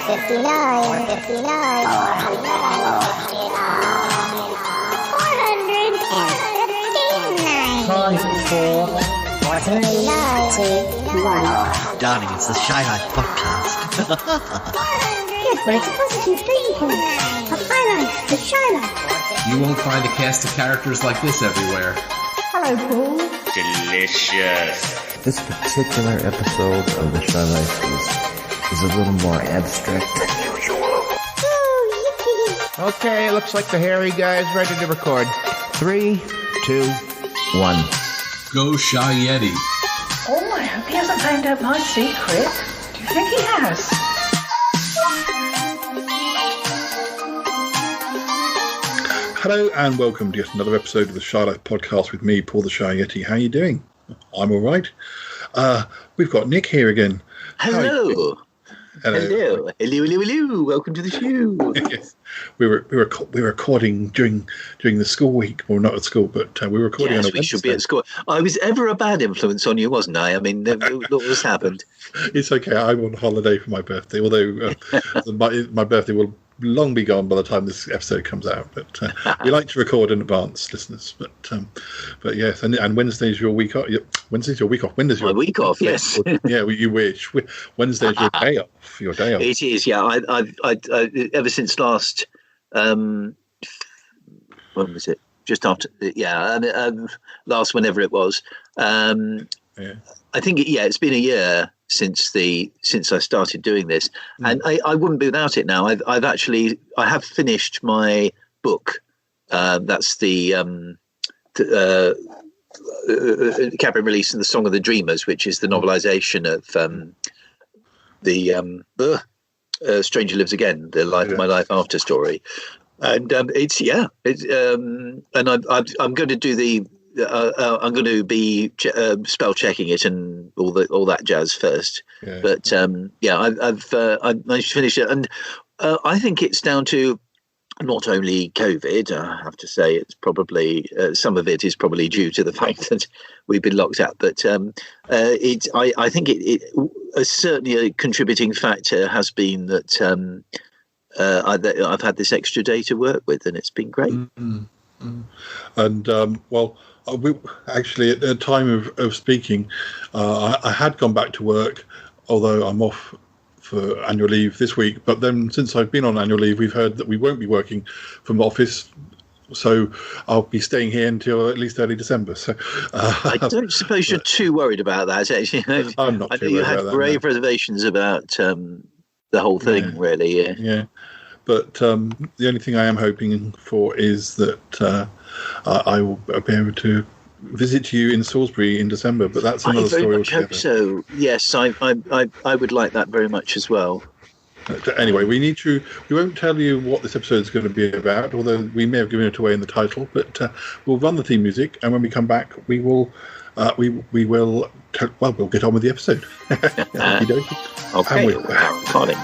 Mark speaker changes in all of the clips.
Speaker 1: 459, 459.
Speaker 2: Darling, it's the Shy Life podcast.
Speaker 1: Yes, but it's a positive thinking. A high life, the Shy Life.
Speaker 3: You won't find a cast of characters like this everywhere.
Speaker 1: Hello, Paul.
Speaker 4: Delicious.
Speaker 5: This particular episode of the Shy Life is a little more abstract than usual.
Speaker 1: Oh,
Speaker 6: Okay, looks like the hairy guy's ready to record. 3, 2, 1.
Speaker 3: Go Shy Yeti.
Speaker 7: Oh, I hope he hasn't found out my secret. Do you think he has?
Speaker 8: Hello and welcome to yet another episode of the Shy Life podcast with me, Paul the Shy Yeti. How are you doing? I'm all right. We've got Nick here again.
Speaker 4: Hello. Hello. Welcome to the show.
Speaker 8: Yes, we're recording during the school week. Well, not at school, but we're recording on a Wednesday.
Speaker 4: We should be at school. I was ever a bad influence on you, wasn't I? I mean, what has happened?
Speaker 8: It's okay. I'm on holiday for my birthday, although my birthday will long be gone by the time this episode comes out. But we like to record in advance, listeners. But yes, and Wednesday's your week off. Wednesday's your week off. When does your
Speaker 4: week off? Yes.
Speaker 8: Yeah, you wish. Wednesday's your day off. Your day off.
Speaker 4: It is. Yeah. I ever since last. When was it? Just after. Yeah. Last whenever it was. Yeah. I think it's been a year since I started doing this, and I wouldn't be without it now. I have finished my book. That's the cabaret release and the Song of the Dreamers, which is the novelisation of the Stranger Lives Again, the My Life After story, and I'm going to do I'm going to be spell checking it and all that jazz first. Yeah. But I've managed to finish it, and I think it's down to not only COVID. I have to say it's probably some of it is probably due to the fact that we've been locked out. But I think it certainly a contributing factor has been that I've had this extra day to work with, and it's been great.
Speaker 8: Mm-hmm. And we actually, at the time of speaking, I had gone back to work, although I'm off for annual leave this week. But then, since I've been on annual leave, we've heard that we won't be working from the office, so I'll be staying here until at least early December. So
Speaker 4: I don't suppose you're too worried about that, actually.
Speaker 8: I'm not.
Speaker 4: I know you had grave reservations about the whole thing, really.
Speaker 8: Yeah. But the only thing I am hoping for is that I will be able to visit you in Salisbury in December. But that's another story altogether. I hope so.
Speaker 4: Yes, I would like that very much as well.
Speaker 8: Anyway, we won't tell you what this episode is going to be about, although we may have given it away in the title. But we'll run the theme music, and when we come back, we'll get on with the episode.
Speaker 4: Okay. Recording.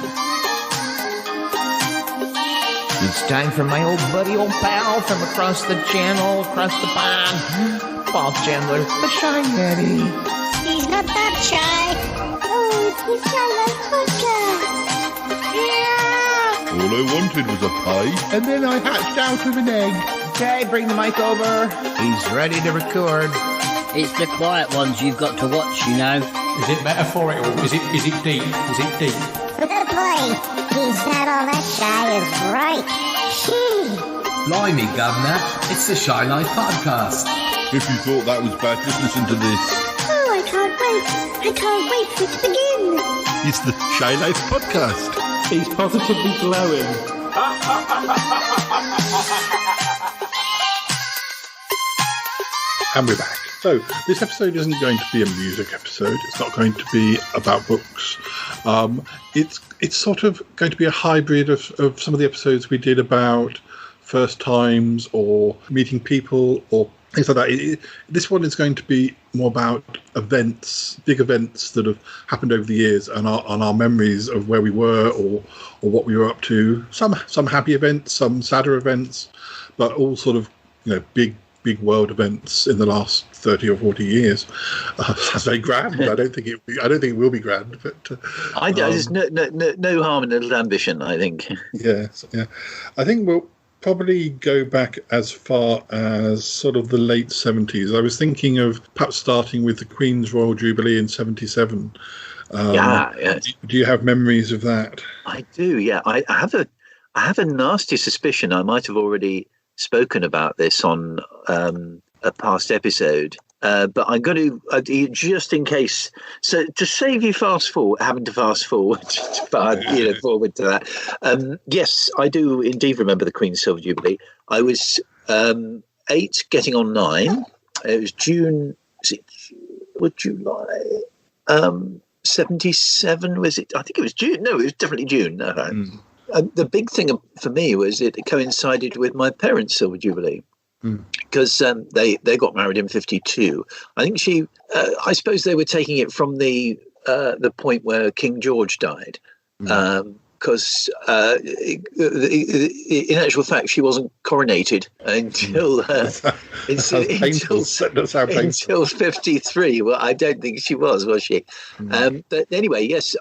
Speaker 6: It's time for my old buddy, old pal from across the channel, across the pond, Paul Chandler, the Shy Yeti.
Speaker 1: He's not that shy. Oh, it's the Shy Life podcast. Yeah.
Speaker 5: All I wanted was a pie.
Speaker 6: And then I hatched out of an egg. Okay, bring the mic over. He's ready to record.
Speaker 2: It's the quiet ones you've got to watch, you know.
Speaker 3: Is it metaphorical? Is it deep? Is it deep?
Speaker 1: Boy, he's not all that shy as right.
Speaker 3: Blimey, Governor. It's the Shy Life podcast.
Speaker 5: If you thought that was bad, just listen to this.
Speaker 1: Oh, I can't wait. I can't wait for it to begin.
Speaker 5: It's the Shy Life podcast.
Speaker 9: He's positively glowing.
Speaker 8: And we're back. So this episode isn't going to be a music episode. It's not going to be about books. It's sort of going to be a hybrid of some of the episodes we did about first times or meeting people or things like that. This one is going to be more about events, big events that have happened over the years and our memories of where we were or what we were up to. Some happy events, some sadder events, but all sort of big big world events in the last 30 or 40 years. That's very grand. I don't think it will be grand, but
Speaker 4: there's no harm in a little ambition, I think.
Speaker 8: Yes, yeah. I think we'll probably go back as far as sort of the late 70s. I was thinking of perhaps starting with the Queen's Royal Jubilee in 77.
Speaker 4: Yeah.
Speaker 8: Do you have memories of that?
Speaker 4: I do, yeah. I have a nasty suspicion I might have already spoken about this on a past episode. But I'm going to, just in case, so to save you having to fast forward, forward to that. Yes, I do indeed remember the Queen's Silver Jubilee. I was 8, getting on 9. It was June, July? 77, was it? I think it was June. No, it was definitely June. No. The big thing for me was it coincided with my parents' Silver Jubilee. Because they got married in 52. I think I suppose they were taking it from the point where King George died. Because in actual fact, she wasn't coronated until 53. Well, I don't think she was she? But anyway, yes,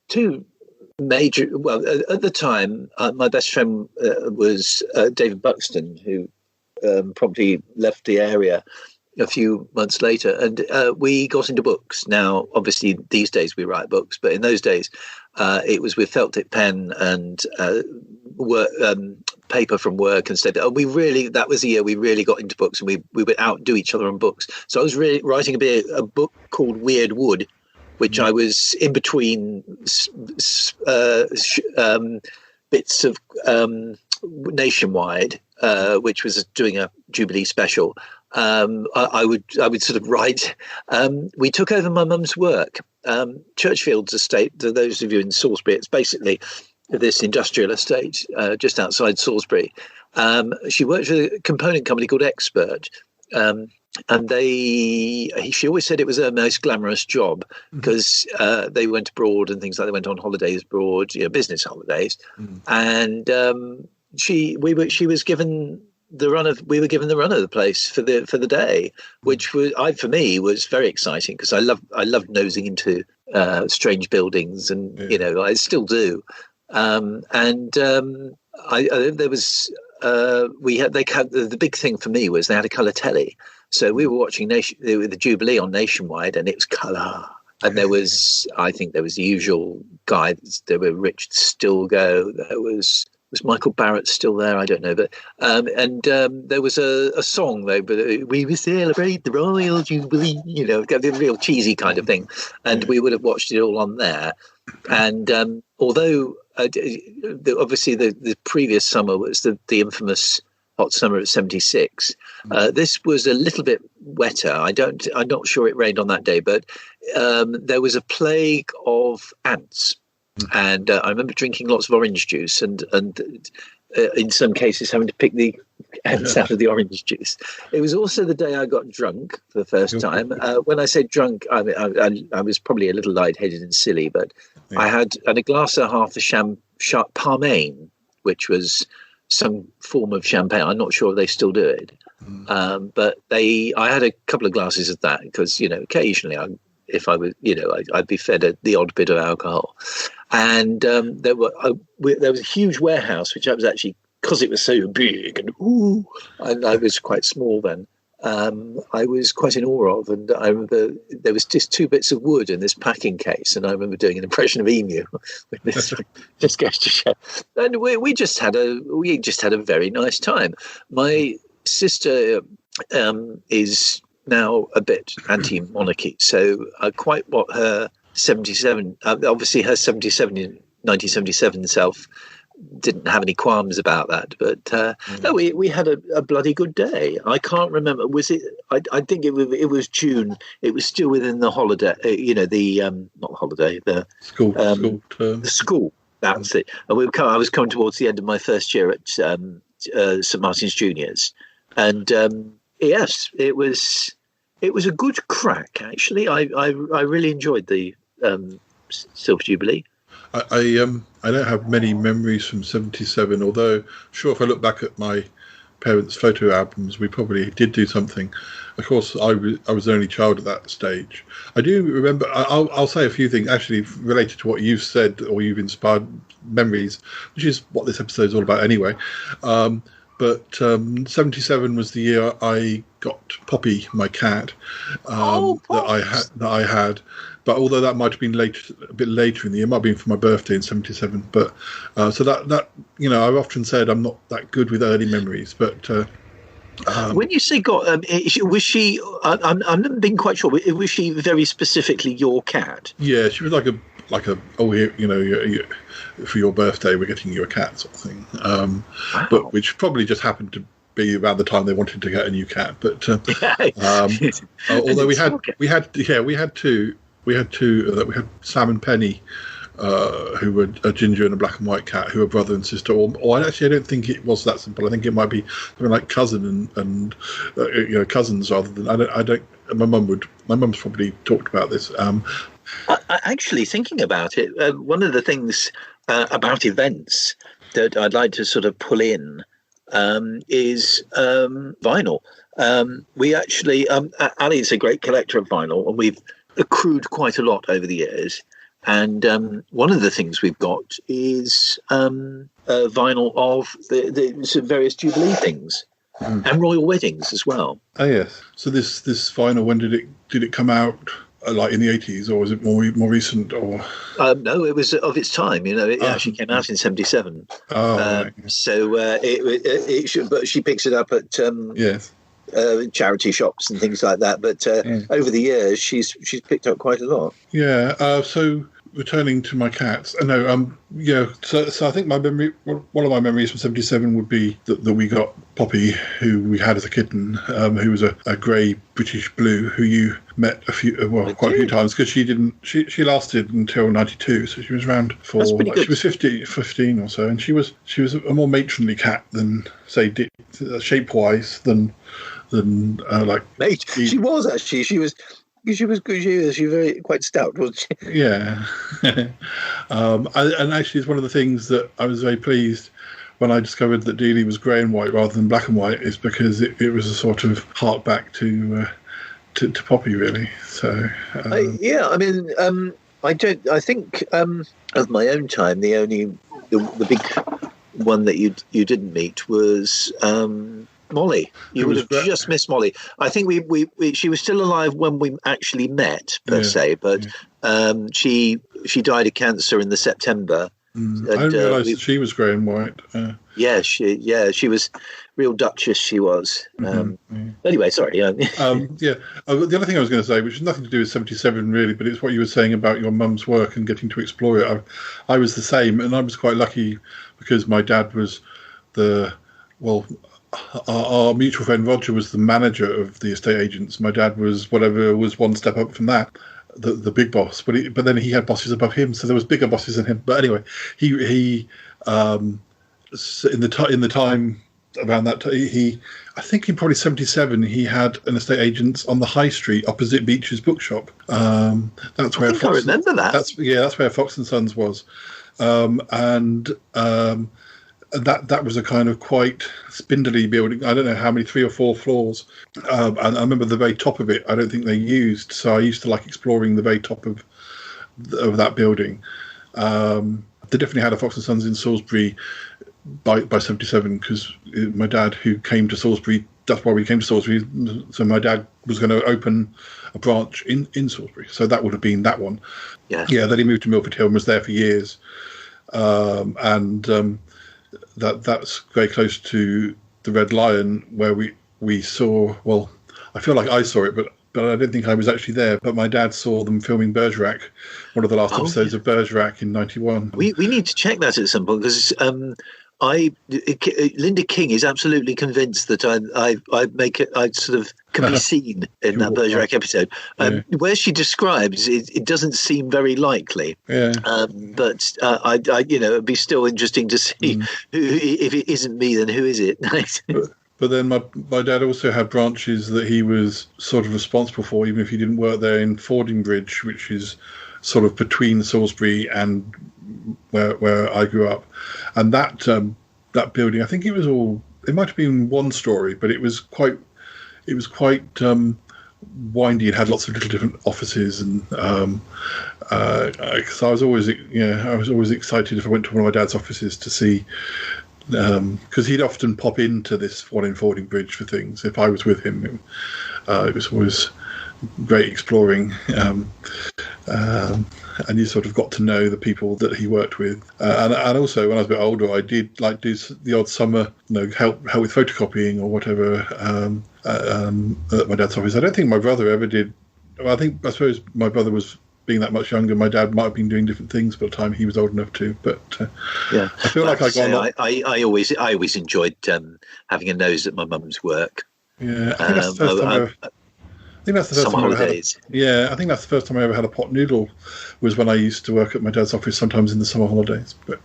Speaker 4: two major. Well, at the time, my best friend was David Buxton, who promptly left the area a few months later, and we got into books. Now, obviously, these days we write books, but in those days, it was with felt tip pen and paper from work instead. That was the year we really got into books, and we would outdo each other on books. So I was really writing a book called Weird Wood, which I was in between bits of Nationwide, which was doing a Jubilee special. I would sort of write. We took over my mum's work. Churchfield's estate, to those of you in Salisbury, it's basically this industrial estate just outside Salisbury. She worked for a component company called Expert. And she always said it was her most glamorous job because they went abroad and things like they went on holidays abroad, business holidays. And we were given the run of the place for the day, which for me was very exciting because I loved nosing into strange buildings, and I still do. There was the big thing for me was they had a colour telly, so we were watching the Jubilee on Nationwide, and it was colour. And there was the usual guys. There were Rich Stilgo. There was Michael Barrett still there? I don't know, but there was a song though. But we will celebrate the Royal Jubilee. The real cheesy kind of thing, and we would have watched it all on there. And although obviously the previous summer was the infamous hot summer of 76. This was a little bit wetter. I'm not sure it rained on that day, but there was a plague of ants. And I remember drinking lots of orange juice and in some cases having to pick the ants out of the orange juice. It was also the day I got drunk for the first time. When I say drunk, I was probably a little lightheaded and silly, but I had a glass and a half of Parmaine, which was some form of champagne. I'm not sure if they still do it. But I had a couple of glasses of that because, occasionally I'd be fed the odd bit of alcohol. And there was a huge warehouse, which I was actually, because it was so big and I was quite small then, I was quite in awe of. And I remember there was just 2 bits of wood in this packing case, and I remember doing an impression of Emu with this. Just goes to show. And we just had a very nice time. My sister is now a bit anti-monarchy, so quite what her 77, obviously her 1977 self didn't have any qualms about that, but no, we had a bloody good day. I can't remember, was it, I think it was June. It was still within the holiday, not holiday, the school term. The school, that's it. And I was coming towards the end of my first year at St Martin's Juniors, and yes, it was a good crack, actually. I really enjoyed the Silver Jubilee. I
Speaker 8: don't have many memories from 77, although sure, if I look back at my parents' photo albums, we probably did do something. Of course, I was the only child at that stage. I do remember. I'll say a few things actually related to what you've said or you've inspired memories, which is what this episode is all about anyway. But 77 was the year I got Poppy, my cat, that I had. But although that might have been a bit later in the year, it might have been for my birthday in 77. But so that I've often said I'm not that good with early memories. But
Speaker 4: when you say got, was she? I'm not being quite sure. Was she very specifically your cat?
Speaker 8: Yeah, she was like a for your birthday we're getting you a cat sort of thing.
Speaker 4: Wow.
Speaker 8: But which probably just happened to be around the time they wanted to get a new cat. But although we had two. We had Sam and Penny, who were a ginger and a black and white cat, who were brother and sister. Or actually, I don't think it was that simple. I think it might be something like cousin and cousins rather than. I don't. My mum's probably talked about this.
Speaker 4: Actually, thinking about it, one of the things about events that I'd like to sort of pull in is vinyl. We actually, Ali is a great collector of vinyl, and we've accrued quite a lot over the years. And one of the things we've got is vinyl of the various Jubilee things and royal weddings as well.
Speaker 8: Oh yes. So this vinyl, when did it come out? Like in the 80s, or was it more recent? Or
Speaker 4: no, it was of its time. It actually came out in 77.
Speaker 8: Right.
Speaker 4: So it should, but she picks it up at
Speaker 8: yes.
Speaker 4: Charity shops and things like that. But over the years, she's picked up quite a lot.
Speaker 8: Yeah. So returning to my cats, So I think one of my memories from 77 would be that we got Poppy, who we had as a kitten, who was a grey British blue, who you met quite a few times because she lasted until 92, so she was around for she was 15 or so, and she was a more matronly cat than say shape wise than like
Speaker 4: mate. She was actually she was very quite stout, wasn't she?
Speaker 8: Yeah. And actually it's one of the things that I was very pleased when I discovered that Dealey was grey and white rather than black and white, is because it was a sort of hark back to Poppy, really. So I think of my own time, the big one that you didn't meet was Molly. You would have just missed Molly. I think she was still alive when we actually met per se, but she died of cancer in the September. I didn't realise that she was grey and white.
Speaker 4: She was real Duchess. She was. Anyway, sorry.
Speaker 8: The other thing I was going to say, which has nothing to do with 77 really, but it's what you were saying about your mum's work and getting to explore it. I was the same, and I was quite lucky because my dad was our mutual friend Roger was the manager of the estate agents. My dad was whatever was one step up from that, the big boss. But then he had bosses above him, so there was bigger bosses than him. But anyway, he in the time around that time, I think in probably 77 he had an estate agents on the high street opposite Beach's bookshop. That's where
Speaker 4: I remember that.
Speaker 8: That's where Fox and Sons was, that was a kind of quite spindly building. I don't know how many, 3 or 4 floors. And I remember the very top of it, I don't think they used. So I used to like exploring the very top of that building. They definitely had a Fox and Sons in Salisbury by 77 because my dad, who came to Salisbury, that's why we came to Salisbury. So my dad was going to open a branch in Salisbury. So that would have been that one.
Speaker 4: Yeah.
Speaker 8: Then he moved to Milford Hill and was there for years. That's very close to the Red Lion, where we saw. Well, I feel like I saw it, but I don't think I was actually there. But my dad saw them filming Bergerac, one of the last episodes of Bergerac in 91.
Speaker 4: We need to check that at some point because Linda King is absolutely convinced that I sort of can be seen in that Bergerac episode, where she describes it doesn't seem very likely. But it'd be still interesting to see who, if it isn't me, then who is it?
Speaker 8: But then my dad also had branches that he was sort of responsible for, even if he didn't work there, in Fordingbridge, which is sort of between Salisbury and where I grew up. And that building, I think it was all it might have been one story, but it was quite windy and had lots of little different offices, and because I was always excited if I went to one of my dad's offices to see, because he'd often pop into this one in Fording Bridge for things if I was with him. It was always great exploring, and you sort of got to know the people that he worked with, and also when I was a bit older, I did like do the odd summer, help with photocopying or whatever at my dad's office. I don't think my brother ever did. Well, I suppose my brother was being that much younger. My dad might have been doing different things by the time he was old enough to. But
Speaker 4: yeah,
Speaker 8: I feel like
Speaker 4: I always enjoyed having a nose at my mum's work.
Speaker 8: Yeah, I think that's the first time I think that's the first time holidays. I think that's the first time I ever had a pot noodle, was when I used to work at my dad's office sometimes in the summer holidays. But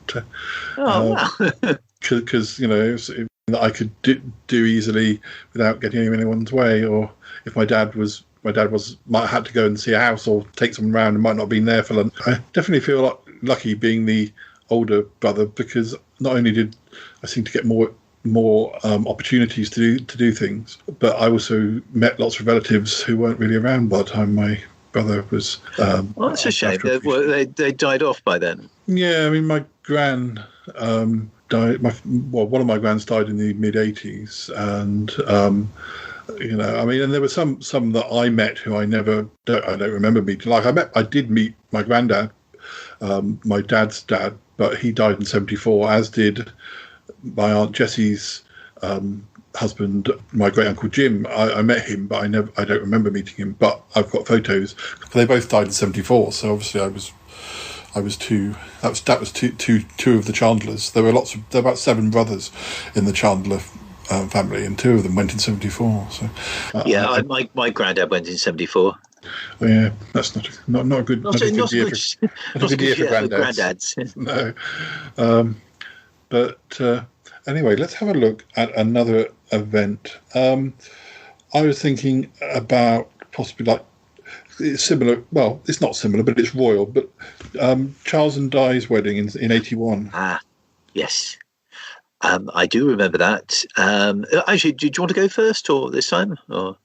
Speaker 8: because I could do easily without getting in anyone's way, or if my dad might have to go and see a house or take someone around and might not have been there for lunch. I definitely feel lucky being the older brother, because not only did I seem to get more opportunities to do things, but I also met lots of relatives who weren't really around by the time my brother was.
Speaker 4: Well, that's a shame. They died off by then.
Speaker 8: Yeah, I mean, my gran died. One of my grans died in the mid-80s, and and there were some that I met who I don't remember meeting. Like I did meet my granddad, my dad's dad, but he died in 1974, as did my Aunt Jessie's husband, my great uncle Jim. I met him, but I don't remember meeting him. But I've got photos. They both died in 1974, so obviously I was two. That was two of the Chandlers. There were about 7 brothers in the Chandler family, and 2 of them went in 1974. So
Speaker 4: my granddad went in 1974.
Speaker 8: Oh, yeah, that's not a good year for granddads. No. But anyway, let's have a look at another event. I was thinking about possibly it's similar. Well, it's not similar, but it's royal. But Charles and Di's wedding in 1981.
Speaker 4: Ah, yes. I do remember that. Actually, do you want to go first or this time? Or?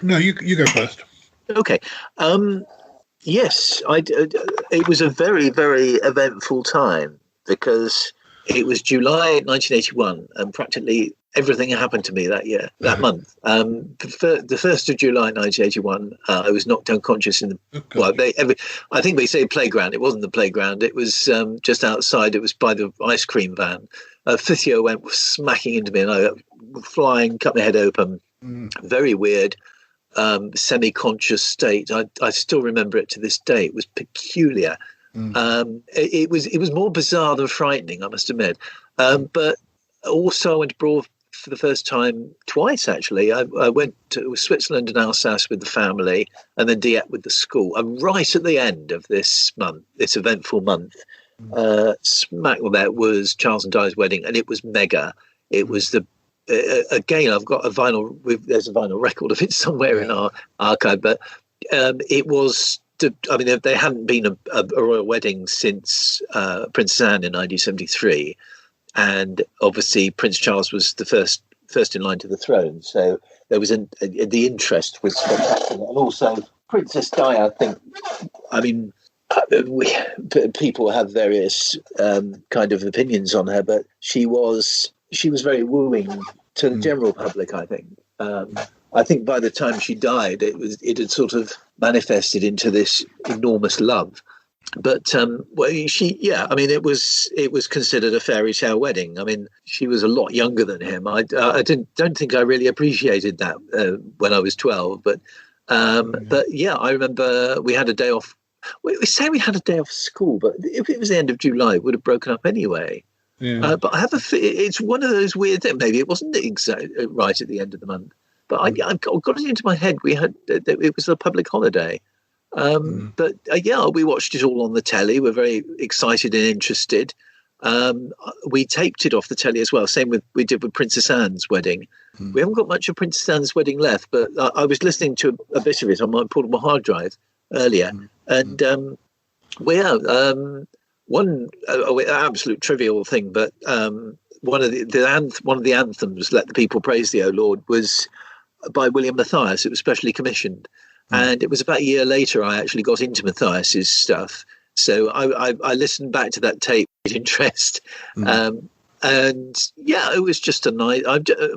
Speaker 8: No, you go first.
Speaker 4: Okay. Yes, it was a very, very eventful time, because it was July 1981, and practically everything happened to me that month. The 1st of July 1981, I was knocked unconscious in the. I think they say playground. It wasn't the playground. It was just outside. It was by the ice cream van. Physio went smacking into me, and I flying, cut my head open. Very weird. Semi-conscious state. I still remember it to this day. It was peculiar. It was more bizarre than frightening, I must admit. But also I went abroad for the first time twice, actually. I went to Switzerland and Alsace with the family, and then Dieppe with the school. And right at the end of this month, this eventful month, smack there was Charles and Di's wedding, and it was mega. It was again, I've got there's a vinyl record of it somewhere in our archive, but it was. There hadn't been a royal wedding since Princess Anne in 1973, and obviously Prince Charles was the first in line to the throne. So there was the interest was spectacular, and also Princess Di. People have various kind of opinions on her, but she was very wooing to the general public, I think. I think by the time she died, it had sort of manifested into this enormous love. But it was considered a fairy tale wedding. I mean, she was a lot younger than him. I don't think I really appreciated that when I was 12. But yeah, I remember we had a day off. We say we had a day off school, but if it was the end of July, it would have broken up anyway. Yeah. But I have it's one of those weird things. Maybe it wasn't right at the end of the month. But I got it into my head. It was a public holiday. But we watched it all on the telly. We're very excited and interested. We taped it off the telly as well. Same we did with Princess Anne's wedding. We haven't got much of Princess Anne's wedding left, but I was listening to a bit of it on my portable hard drive earlier. And one absolute trivial thing, but one of the anthems, "Let the People Praise Thee, O Lord," was by William Matthias. It was specially commissioned, and it was about a year later I actually got into Matthias's stuff. So I listened back to that tape with interest, and yeah, it was just a night.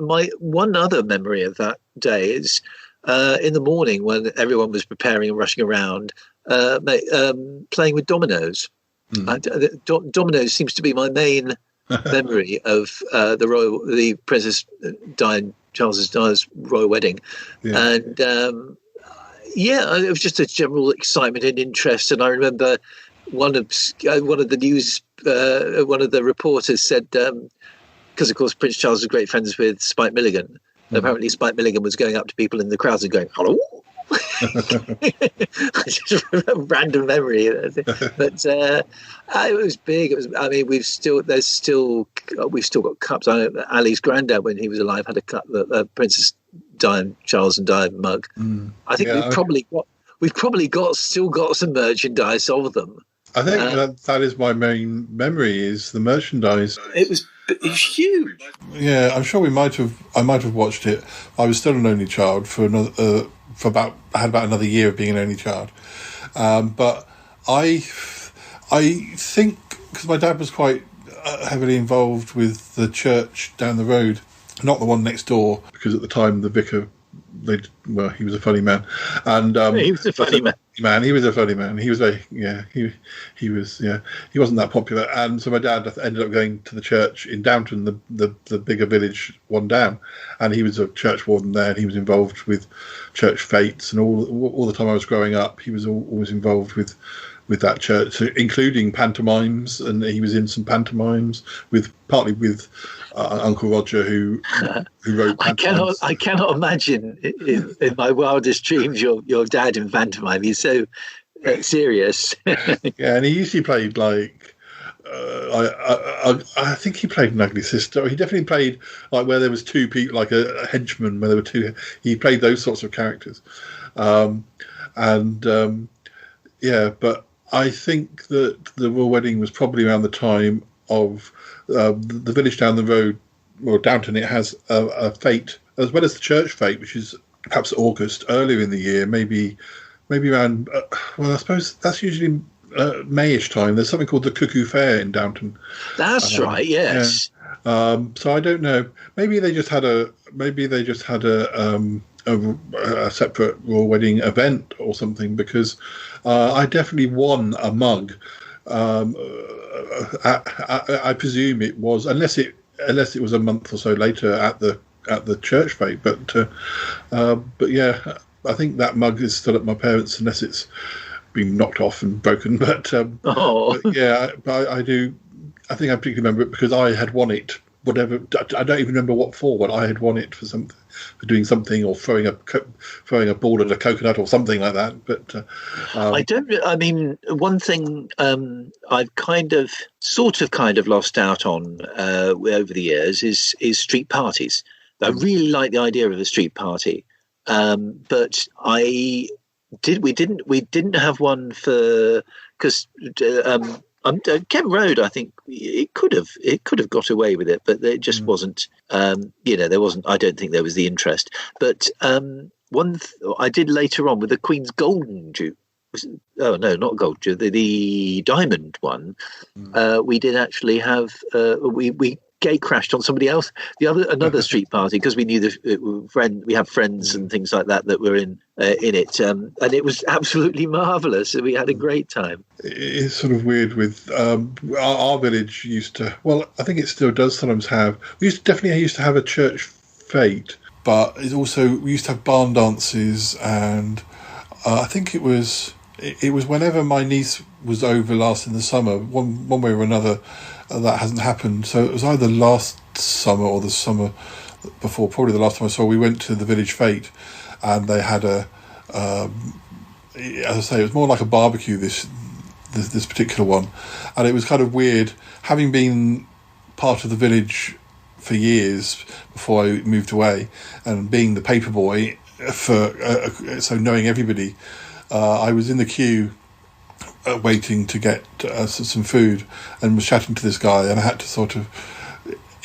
Speaker 4: My one other memory of that day is in the morning when everyone was preparing and rushing around, playing with dominoes. Dominoes seems to be my main memory of the Princess Charles' royal wedding, and it was just a general excitement and interest. And I remember one of the reporters said, because of course Prince Charles was great friends with Spike Milligan. Apparently Spike Milligan was going up to people in the crowds and going, "Hello." Just a random memory, but it was big. It was. I mean, we've still got cups. Ali's granddad, when he was alive, had a cup, Princess Charles and Diane mug. I think we've probably still got some merchandise of them.
Speaker 8: I think that is my main memory, is the merchandise.
Speaker 4: It was huge.
Speaker 8: Yeah, I'm sure I might have watched it. I was still an only child I had about another year of being an only child. But I think, because my dad was quite heavily involved with the church down the road, not the one next door, because at the time the vicar, he was a funny man, and
Speaker 4: he was a funny man.
Speaker 8: He was a funny man. He was he wasn't that popular, and so my dad ended up going to the church in Downton, the bigger village one down, and he was a church warden there, and he was involved with church fetes, and all the time I was growing up, he was always involved with that church, including pantomimes, and he was in some pantomimes partly with Uncle Roger, who wrote pantomimes.
Speaker 4: I cannot imagine in my wildest dreams your dad in pantomime. He's so serious.
Speaker 8: Yeah, and he usually played like I think he played an ugly sister. He definitely played like where there was two people, like a henchman where there were two. He played those sorts of characters, but I think that the royal wedding was probably around the time of the village down the road, or Downton. It has a fete as well as the church fete, which is perhaps August, earlier in the year, maybe around. I suppose that's usually Mayish time. There's something called the Cuckoo Fair in Downton.
Speaker 4: That's right. Yes.
Speaker 8: Yeah. So I don't know. Maybe they just had a separate royal wedding event or something, because I definitely won a mug. I presume it was, unless it was a month or so later at the church fete. But yeah, I think that mug is still at my parents', unless it's been knocked off and broken. But yeah, I do. I think I particularly remember it because I had won it. Whatever, I don't even remember what for, but I had won it for something, for doing something, or throwing a ball at a coconut or something like that. But
Speaker 4: I mean, one thing I've kind of lost out on over the years is street parties. I really like the idea of a street party, but we didn't have one because. Kent Road, I think it could have got away with it, but it just wasn't. There wasn't. I don't think there was the interest. But I did later on with the Queen's Golden Juke. Not Gold Juke. The diamond one. We did actually have. We gate crashed on somebody else. Another street party, because we knew we have friends and things like that were in it, and it was absolutely marvelous. We had a great time.
Speaker 8: It's sort of weird with our village used to. Well, I think it still does sometimes have. We used to have a church fete, but we used to have barn dances, and I think it was whenever my niece was over last in the summer, one way or another. That hasn't happened. So it was either last summer or the summer before, probably the last time I saw. We went to the village fete, and they had as I say, it was more like a barbecue this particular one, and it was kind of weird, having been part of the village for years before I moved away, and being the paper boy so knowing everybody. I was in the queue. Waiting to get some food, and was chatting to this guy, and I had to sort of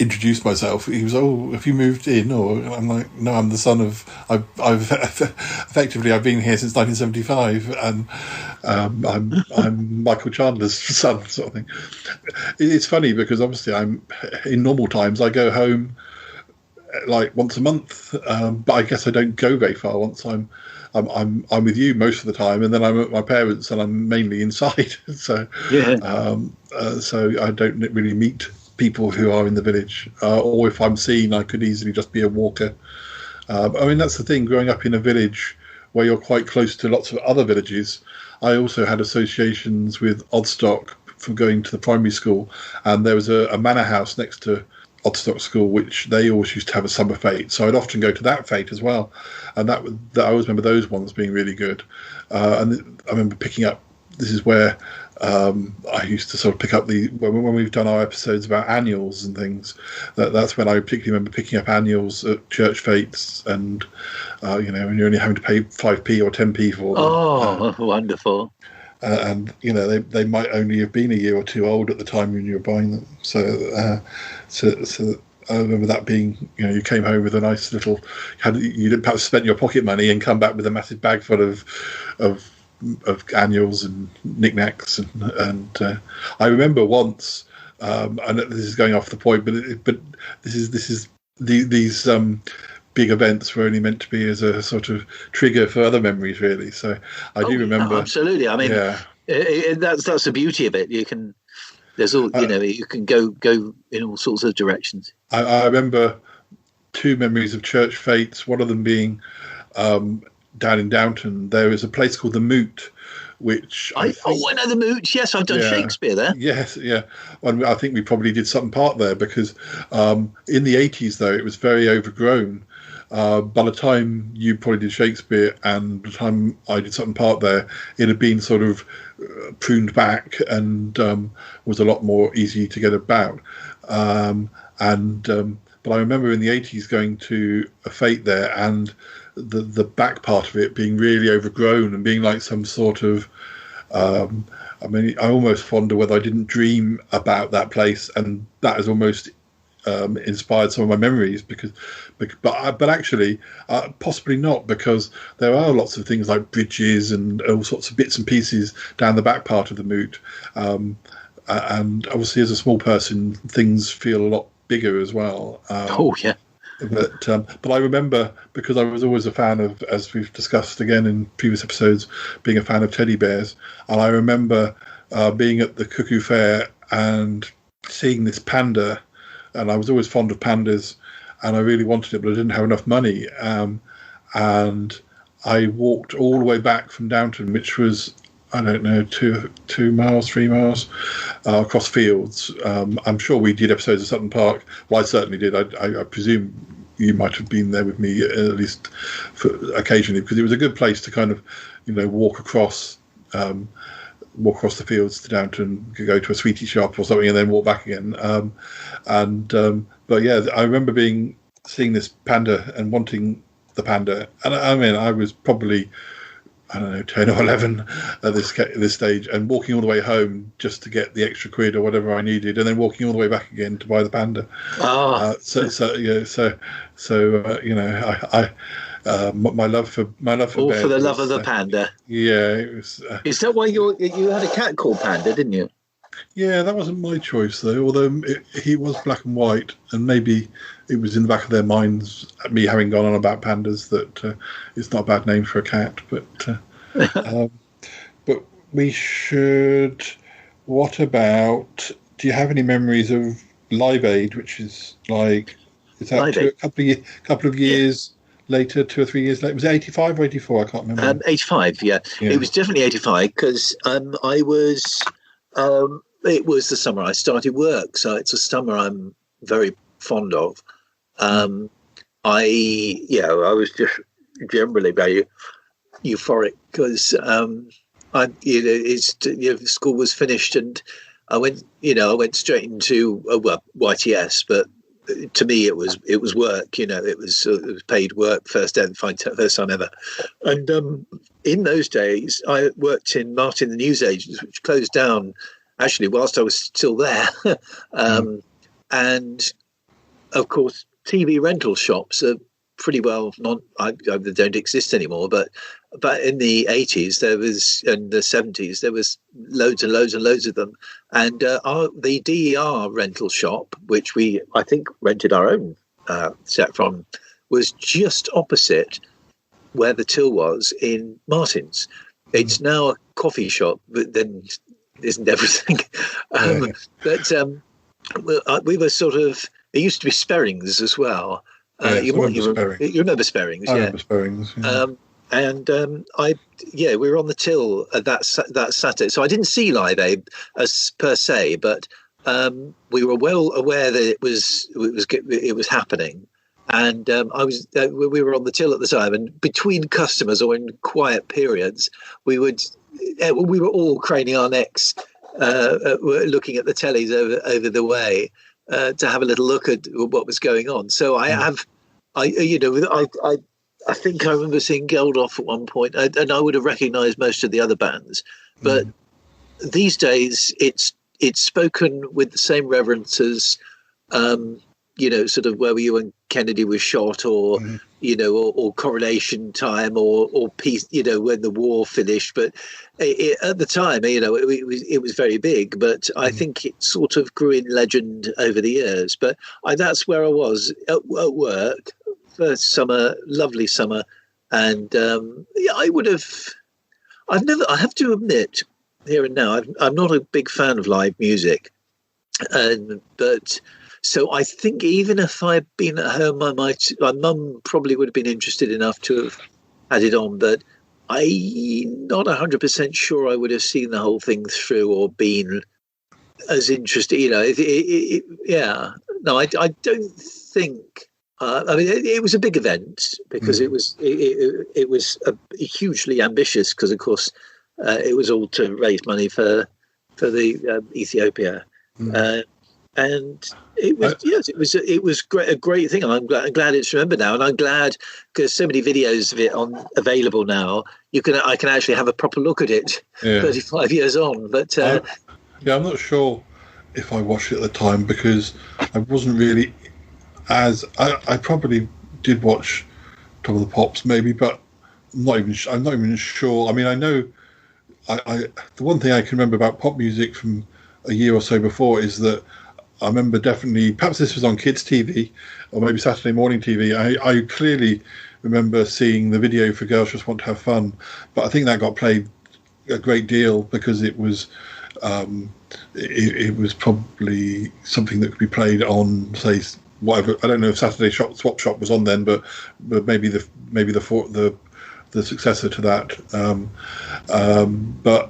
Speaker 8: introduced myself, he was, "Oh, have you moved in?" Or I'm like, "No, I'm the son of. I've effectively I've been here since 1975, and I'm Michael Chandler's son," sort of thing. It's funny because obviously in normal times I go home like once a month, but I guess I don't go very far once I'm with you most of the time, and then I'm at my parents, and I'm mainly inside. So so I don't really meet people who are in the village, or if I'm seen, I could easily just be a walker. I mean, that's the thing. Growing up in a village where you're quite close to lots of other villages, I also had associations with Odstock from going to the primary school, and there was a manor house next to Odstock School, which they always used to have a summer fete, so I'd often go to that fete as well, and that I always remember those ones being really good. And I remember picking up. This is where I used to sort of pick up when we've done our episodes about annuals and things. That's when I particularly remember picking up annuals at church fetes, and when you're only having to pay 5p or 10p for them.
Speaker 4: Oh, wonderful!
Speaker 8: And they might only have been a year or two old at the time when you were buying them. So I remember that being, you came home with a nice little. You didn't perhaps spend your pocket money and come back with a massive bag full of annuals and knickknacks, and I remember once, and this is going off the point, but these big events were only meant to be as a sort of trigger for other memories, really. So I do remember.
Speaker 4: Absolutely. I mean, that's the beauty of it. You can, there's all, you can go in all sorts of directions.
Speaker 8: I remember two memories of church fetes. One of them being down in Downton. There is a place called the Moot, which I
Speaker 4: know the Moot. Yes, I've done Shakespeare there.
Speaker 8: Yes, yeah. And I think we probably did some part there because in the 80s, though, it was very overgrown. By the time you probably did Shakespeare and the time I did something part there, it had been sort of pruned back and was a lot more easy to get about. But I remember in the 80s going to a fete there and the back part of it being really overgrown and being like some sort of I almost wonder whether I didn't dream about that place, and that has almost inspired some of my memories but actually possibly not, because there are lots of things like bridges and all sorts of bits and pieces down the back part of the Moot, and obviously as a small person things feel a lot bigger as well. But I remember, because I was always a fan of, as we've discussed again in previous episodes, being a fan of teddy bears, and I remember being at the Cuckoo Fair and seeing this panda, and I was always fond of pandas, and I really wanted it, but I didn't have enough money. And I walked all the way back from Downton, which was, I don't know, 2 miles, 3 miles, across fields. I'm sure we did episodes of Sutton Park. Well, I certainly did. I presume you might have been there with me at least occasionally, because it was a good place to kind of, walk across the fields to Downton, go to a sweetie shop or something, and then walk back again. But yeah, I remember seeing this panda and wanting the panda, and I was probably, I don't know, 10 or 11 at this stage, and walking all the way home just to get the extra quid or whatever I needed, and then walking all the way back again to buy the panda. My love for bears,
Speaker 4: for the love of the panda.
Speaker 8: Yeah, it was.
Speaker 4: Is that why you had a cat called Panda, didn't you?
Speaker 8: Yeah, that wasn't my choice though. Although he was black and white, and maybe it was in the back of their minds, me having gone on about pandas, that it's not a bad name for a cat. But we should. What about? Do you have any memories of Live Aid, which is like? Is that a couple of years? Later, 2 or 3 years later? Was it 85 or 84? I can't remember.
Speaker 4: 85, yeah. It was definitely 85, because it was the summer I started work, so it's a summer I'm very fond of. I was just generally very euphoric, because school was finished, and I went straight into YTS, but to me it was work. It was paid work, first time ever. And in those days I worked in Martin the newsagents, which closed down actually whilst I was still there. And of course, TV rental shops are pretty well they don't exist anymore, but in the 80s there was, and the 70s there was loads and loads and loads of them, and the DER rental shop, which I think rented our own set from, was just opposite where the till was in Martin's. It's now a coffee shop, but then isn't everything. But we were sort of. It used to be Sperrings as well. You remember Sperrings?
Speaker 8: I remember Sperrings.
Speaker 4: Yeah. We were on the till that Saturday, so I didn't see Live Aid as per se, but we were well aware that it was happening. And we were on the till at the time, and between customers or in quiet periods, we were all craning our necks, looking at the tellies over the way to have a little look at what was going on. So I think I remember seeing Geldof at one point, and I would have recognised most of the other bands, but these days it's spoken with the same reverence as. Sort of where were you when Kennedy was shot, or or Coronation Time, or peace, when the war finished. But at the time, it was very big. But I think it sort of grew in legend over the years. But that's where I was at work, first summer, lovely summer, and I would have. I have to admit, here and now, I'm not a big fan of live music, but. So I think even if I'd been at home, my mum probably would have been interested enough to have had it on, but I'm not 100% sure I would have seen the whole thing through or been as interested. No, I don't think. It was a big event because it was hugely ambitious because, of course, it was all to raise money for the Ethiopia. And it was it was a great thing. I'm glad it's remembered now, and I'm glad because so many videos of it available now. I can actually have a proper look at it 35 years on. But I'm
Speaker 8: not sure if I watched it at the time because I wasn't really I probably did watch Top of the Pops maybe, but I'm not even sure. I mean, I know the one thing I can remember about pop music from a year or so before is that. I remember definitely, perhaps this was on kids' TV or maybe Saturday morning TV. I clearly remember seeing the video for Girls Just Want to Have Fun, but I think that got played a great deal because it was probably something that could be played on, say, whatever. I don't know if Saturday Swap Shop was on then, but maybe the successor to that. But.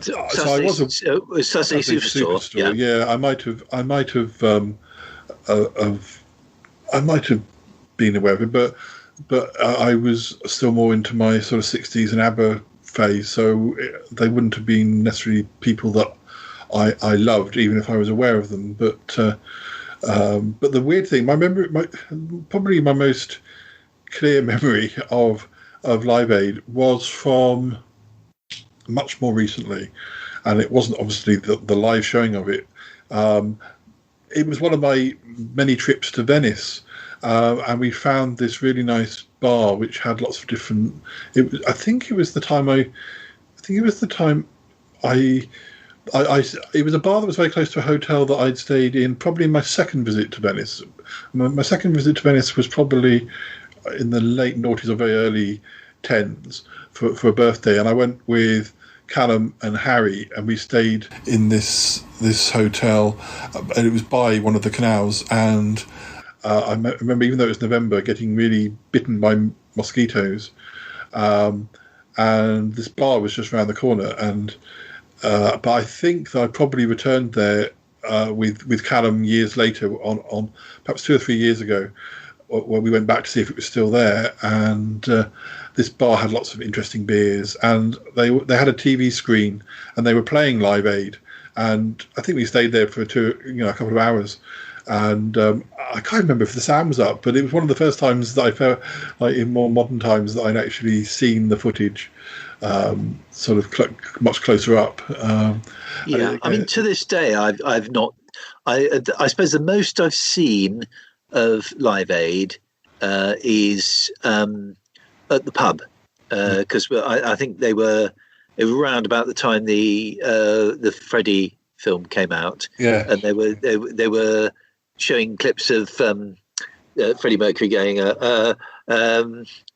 Speaker 8: So I was
Speaker 4: Saturday Superstore.
Speaker 8: Yeah, I might have been aware of it, but I was still more into my sort of 60s and ABBA phase, so they wouldn't have been necessarily people that I loved, even if I was aware of them. But the weird thing, probably my most clear memory of Live Aid was from. Much more recently, and it wasn't obviously the live showing of it. It was one of my many trips to Venice, and we found this really nice bar which had lots of different. I think it was the time it was a bar that was very close to a hotel that I'd stayed in. Probably in my second visit to Venice. My second visit to Venice was probably in the late noughties or very early tens. For a birthday, and I went with Callum and Harry, and we stayed in this hotel, and it was by one of the canals. And I remember, even though it was November, getting really bitten by mosquitoes, and this bar was just around the corner. And but I think that I probably returned there with Callum years later, on perhaps 2 or 3 years ago, when we went back to see if it was still there. And this bar had lots of interesting beers, and they had a TV screen, and they were playing Live Aid. And I think we stayed there for a couple of hours. And I can't remember if the sound was up, but it was one of the first times that I felt like in more modern times that I'd actually seen the footage sort of much closer up.
Speaker 4: I mean, to this day, I've not. I suppose the most I've seen of Live Aid is at the pub, because I think it was around about the time the Freddie film came out, and they were showing clips of Freddie Mercury going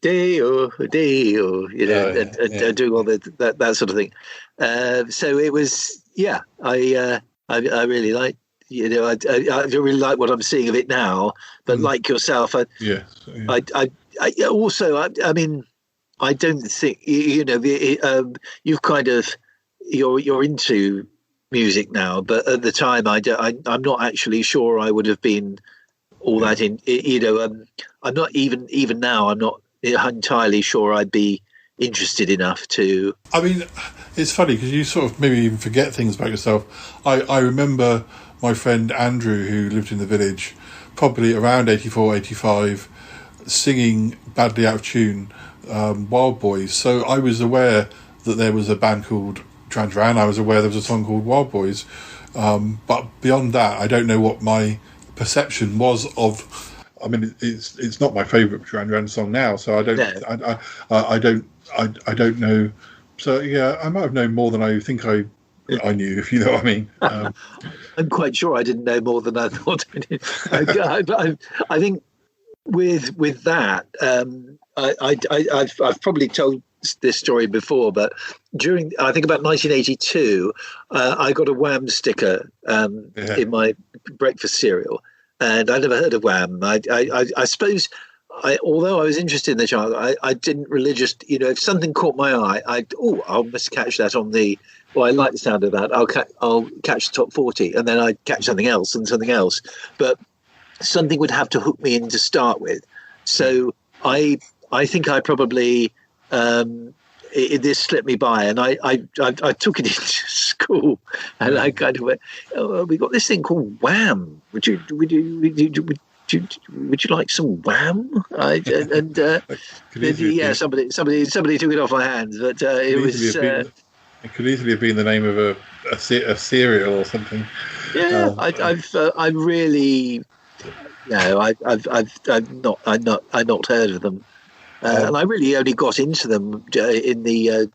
Speaker 4: Dio, Dio, and doing all that sort of thing. So it was, I really like, I really like what I'm seeing of it now. But like yourself, I mean, I don't think you've kind of you're into music now, but at the time, I'm not actually sure I would have been all that in. I'm not even now. I'm not entirely sure I'd be interested enough to.
Speaker 8: I mean, it's funny because you sort of maybe even forget things about yourself. I remember my friend Andrew, who lived in the village, probably around 84, 85, singing badly out of tune Wild Boys. So I was aware that there was a band called Duran Duran. I was aware there was a song called Wild Boys. But beyond that, I don't know what my perception was of. I mean, it's not my favourite Duran Duran song now, so I don't know. So yeah, I might have known more than I think I knew, if you know what I mean.
Speaker 4: I'm quite sure I didn't know more than I thought I did. I think with that, I've probably told this story before, but I think about 1982, I got a Wham sticker in my breakfast cereal, and I never heard of Wham. I suppose, although I was interested in the child, I didn't if something caught my eye, I must catch that on the. Well, I like the sound of that. I'll catch the top 40, and then I'd catch something else and something else. But something would have to hook me in to start with. So I think I probably this slipped me by, and I took it into school, and I kind of went, we got this thing called Wham. Would you like some Wham? Somebody took it off my hands, but it was.
Speaker 8: It could easily have been the name of a cereal or something.
Speaker 4: Yeah, I've really, I've not heard of them, and I really only got into them in the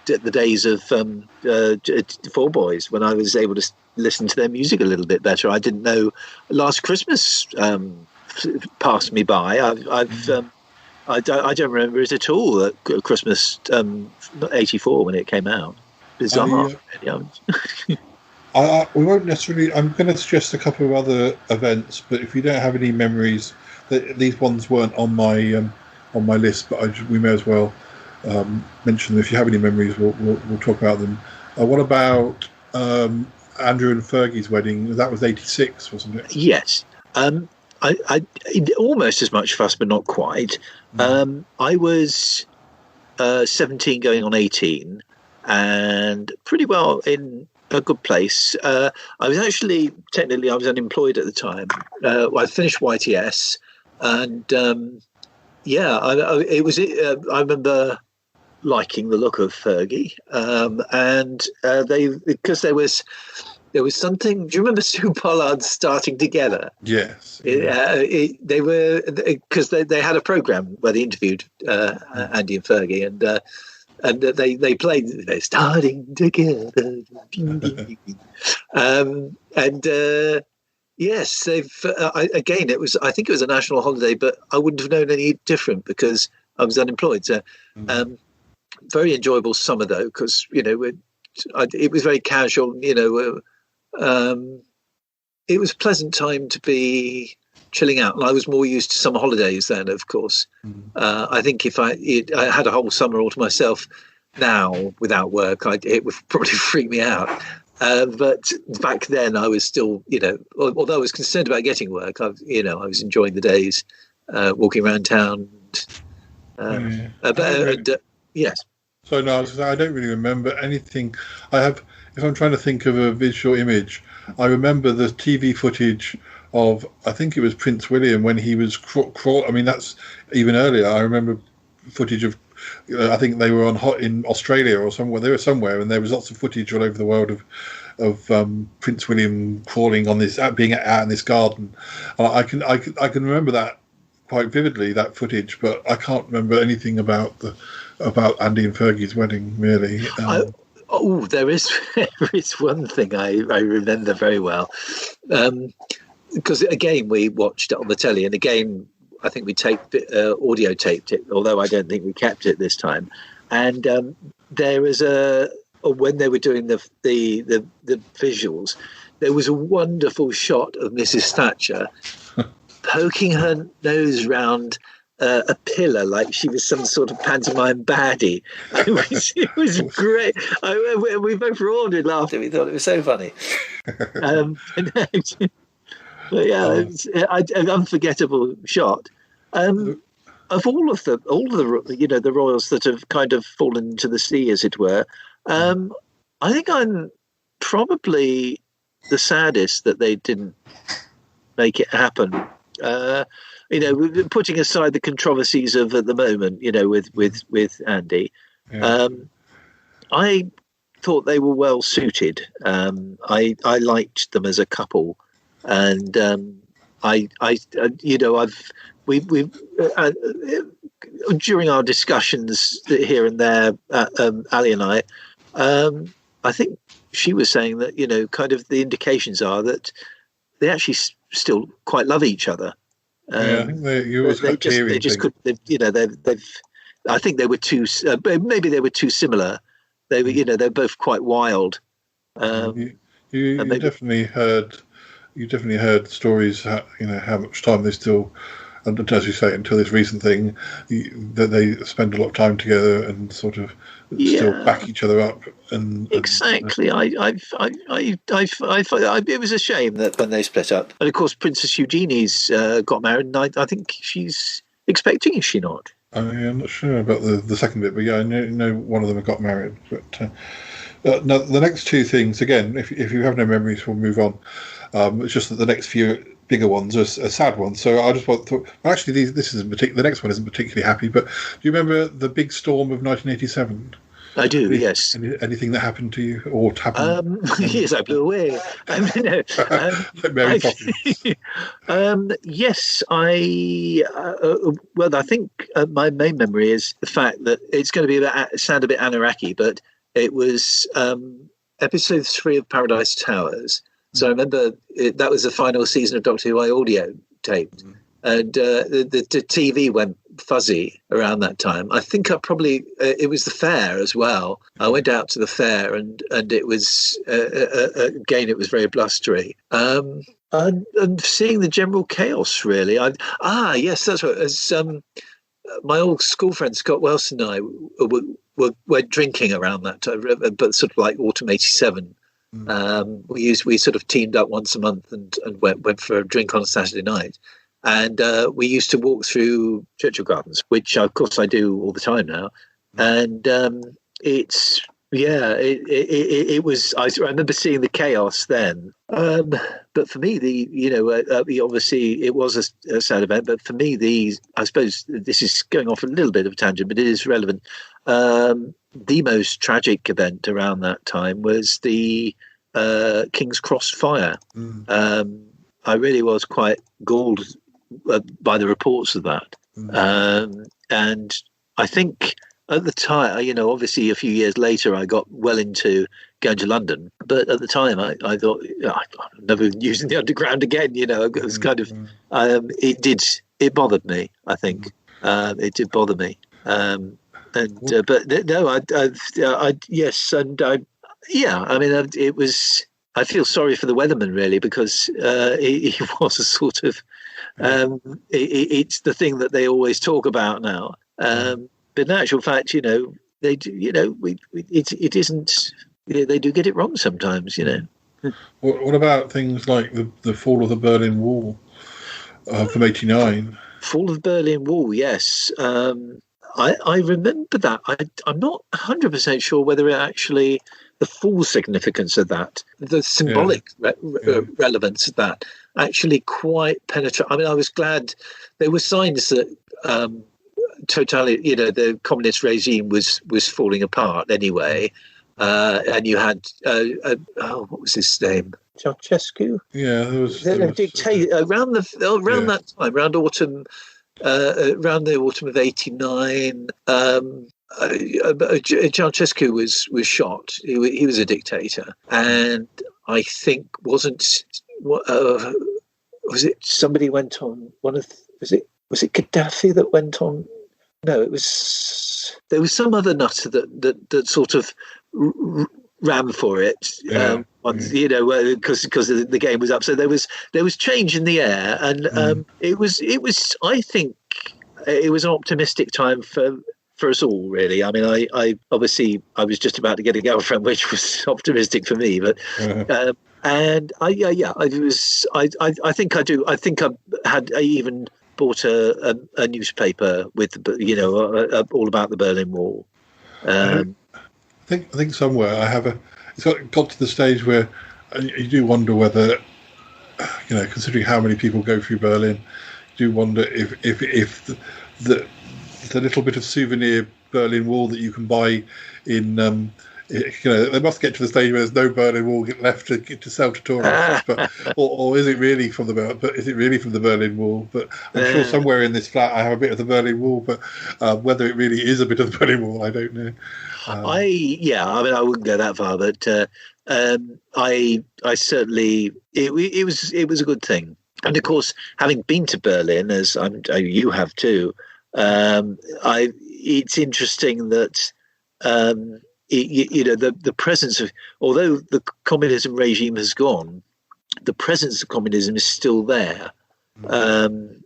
Speaker 4: days of Four Boys, when I was able to listen to their music a little bit better. I didn't know Last Christmas passed me by. I don't remember it at all at Christmas '84 when it came out. Bizarre.
Speaker 8: We won't necessarily. I'm going to suggest a couple of other events, but if you don't have any memories, these ones weren't on my list, but we may as well mention them. If you have any memories, we'll talk about them. What about Andrew and Fergie's wedding? That was '86, wasn't it?
Speaker 4: Yes. I almost as much fuss, but not quite. I was 17 going on 18, and pretty well in a good place. I was actually, technically, I was unemployed at the time. I finished YTS, and I remember liking the look of Fergie, and because there was something. Do you remember Sue Pollard Starting Together?
Speaker 8: Yes.
Speaker 4: They were, because they had a program where they interviewed Andy and Fergie, and they played They're Starting Together. Yes, they've again. I think it was a national holiday, but I wouldn't have known any different because I was unemployed. So, very enjoyable summer though, because it was very casual. It was a pleasant time to be chilling out, and I was more used to summer holidays then, of course. I think if I had a whole summer all to myself now without work, it would probably freak me out. But back then, I was still, although I was concerned about getting work, I was enjoying the days, walking around town. Yes.
Speaker 8: So no, I don't really remember anything. If I'm trying to think of a visual image, I remember the TV footage of, I think it was Prince William when he was crawl. I mean, that's even earlier. I remember footage of I think they were in Australia or somewhere. They were somewhere, and there was lots of footage all over the world of Prince William crawling on this, being out in this garden. And I can remember that quite vividly, that footage, but I can't remember anything about Andy and Fergie's wedding, really.
Speaker 4: There is one thing I remember very well, because again we watched it on the telly, and again I think we audio taped it, although I don't think we kept it this time. And there was when they were doing the visuals, there was a wonderful shot of Mrs. Thatcher poking her nose round a pillar like she was some sort of pantomime baddie. It was great. We both roared with laughter. We thought it was so funny. But yeah, it's an unforgettable shot. Of all of the the royals that have kind of fallen into the sea, as it were, I think I'm probably the saddest that they didn't make it happen. Putting aside the controversies of at the moment, with Andy, I thought they were well suited. I liked them as a couple, and we've during our discussions here and there, Ali and I think she was saying that kind of the indications are that they actually still quite love each other.
Speaker 8: I think they just could.
Speaker 4: I think they were too. Maybe they were too similar. They were, they're both quite wild.
Speaker 8: You definitely heard stories. How much time they still, and as you say, until this recent thing, that they spend a lot of time together and sort of still back each other up. And
Speaker 4: exactly, it was a shame that when they split up. And of course, Princess Eugenie's got married, and I think she's expecting, is she not?
Speaker 8: I'm not sure about the second bit, but yeah, I know one of them got married. But now the next two things, again, if you have no memories, we'll move on. It's just that the next few bigger ones are sad ones. So I just actually, the next one isn't particularly happy. But do you remember the big storm of 1987?
Speaker 4: I do, yes.
Speaker 8: Anything that happened to you or happened?
Speaker 4: Yes, I blew away.
Speaker 8: Like Mary Poppins.
Speaker 4: Yes, I think my main memory is the fact that it's going to sound a bit Anunnaki, but it was episode 3 of Paradise Towers. So I remember that was the final season of Doctor Who I audio taped. And the TV went fuzzy around that time. I think it was the fair as well. I went out to the fair and it was, again, it was very blustery. And seeing the general chaos, really. Yes, that's right. As my old school friend Scott Wells and I were drinking around that time, but sort of like autumn 87. We sort of teamed up once a month and went for a drink on a Saturday night. And we used to walk through Churchill Gardens, which of course I do all the time now. And it was. I remember seeing the chaos then. But for me, obviously it was a sad event. But for me, I suppose this is going off a little bit of a tangent, but it is relevant. The most tragic event around that time was the King's Cross fire. I really was quite galled by the reports of that. And I think at the time, obviously a few years later, I got well into going to London. But at the time, I thought, I'm never using the underground again. It was kind of, it bothered me, I think. It did bother me. It was. I feel sorry for the weatherman, really, because he was a sort of. It's the thing that they always talk about now. But in actual fact, they do. It isn't. They do get it wrong sometimes.
Speaker 8: What about things like the fall of the Berlin Wall from '89?
Speaker 4: Fall of the Berlin Wall, yes. I remember that. I'm not 100% sure whether it actually, the full significance of that, the symbolic relevance of that, actually quite penetrate. I mean, I was glad there were signs that the communist regime was falling apart anyway, and you had what was his name? Ceausescu.
Speaker 8: Yeah, there was
Speaker 4: dictator around that time, around autumn, around the autumn of '89. Ceausescu was shot. He was a dictator, and I think was it somebody went on was it Gaddafi that went on? No, there was some other nutter that sort of ran for it. Because the game was up. So there was change in the air, and it was I think it was an optimistic time for us all, really. I mean, I obviously I was just about to get a girlfriend, which was optimistic for me, but. And I think I do. I think I even bought a newspaper with all about the Berlin Wall.
Speaker 8: I think somewhere I have it's got to the stage where you do wonder whether, considering how many people go through Berlin, you do wonder if the little bit of souvenir Berlin Wall that you can buy in. They must get to the stage where there's no Berlin Wall left to sell to tourists, or is it really from the Berlin Wall? But I'm sure somewhere in this flat I have a bit of the Berlin Wall, but whether it really is a bit of the Berlin Wall, I don't know.
Speaker 4: I wouldn't go that far, but I certainly it was a good thing, and of course, having been to Berlin, as you have too, it's interesting that. The presence of, although the communism regime has gone, the presence of communism is still there.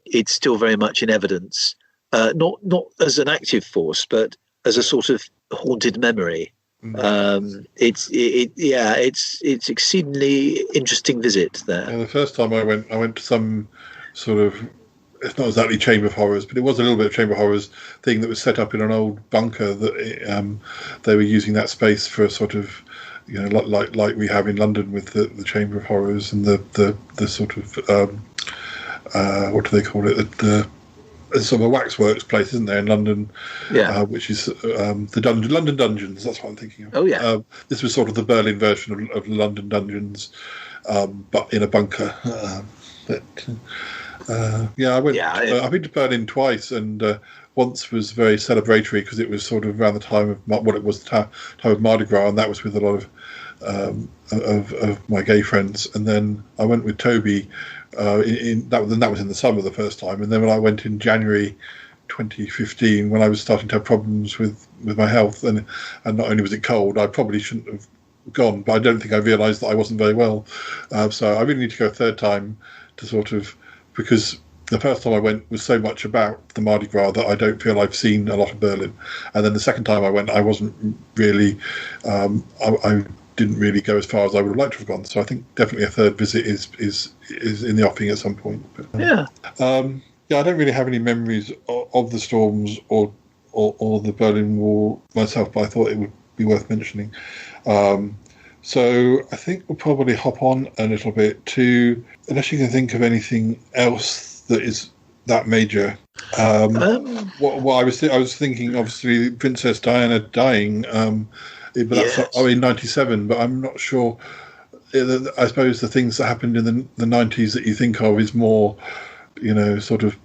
Speaker 4: It's still very much in evidence, not as an active force, but as a sort of haunted memory. It's exceedingly interesting visit there.
Speaker 8: Yeah, the first time I went to some sort of. It's not exactly Chamber of Horrors, but it was a little bit of Chamber of Horrors thing that was set up in an old bunker that they were using that space for a sort of, like we have in London with the Chamber of Horrors and the sort of what do they call it? There's sort of a waxworks place, isn't there, in London? Yeah. Which is the London Dungeons. That's what I'm thinking of.
Speaker 4: Oh yeah.
Speaker 8: This was sort of the Berlin version of London Dungeons, but in a bunker. I went. I've been to Berlin twice, and once was very celebratory because it was sort of around the time of what it was the time of Mardi Gras, and that was with a lot of my gay friends. And then I went with Toby. That was in the summer the first time, and then when I went in January 2015, when I was starting to have problems with my health, and not only was it cold, I probably shouldn't have gone, but I don't think I realised that I wasn't very well. So I really need to go a third time to sort of. Because the first time I went was so much about the Mardi Gras that I don't feel I've seen a lot of Berlin. And then the second time I went, I wasn't really, I didn't really go as far as I would have liked to have gone. So I think definitely a third visit is in the offing at some point. But, I don't really have any memories of the storms or the Berlin Wall myself, but I thought it would be worth mentioning. So I think we'll probably hop on a little bit to, unless you can think of anything else that is that major. What I was thinking, obviously, Princess Diana dying, but that's in '97. But I'm not sure. I suppose the things that happened in the '90s that you think of is more, sort of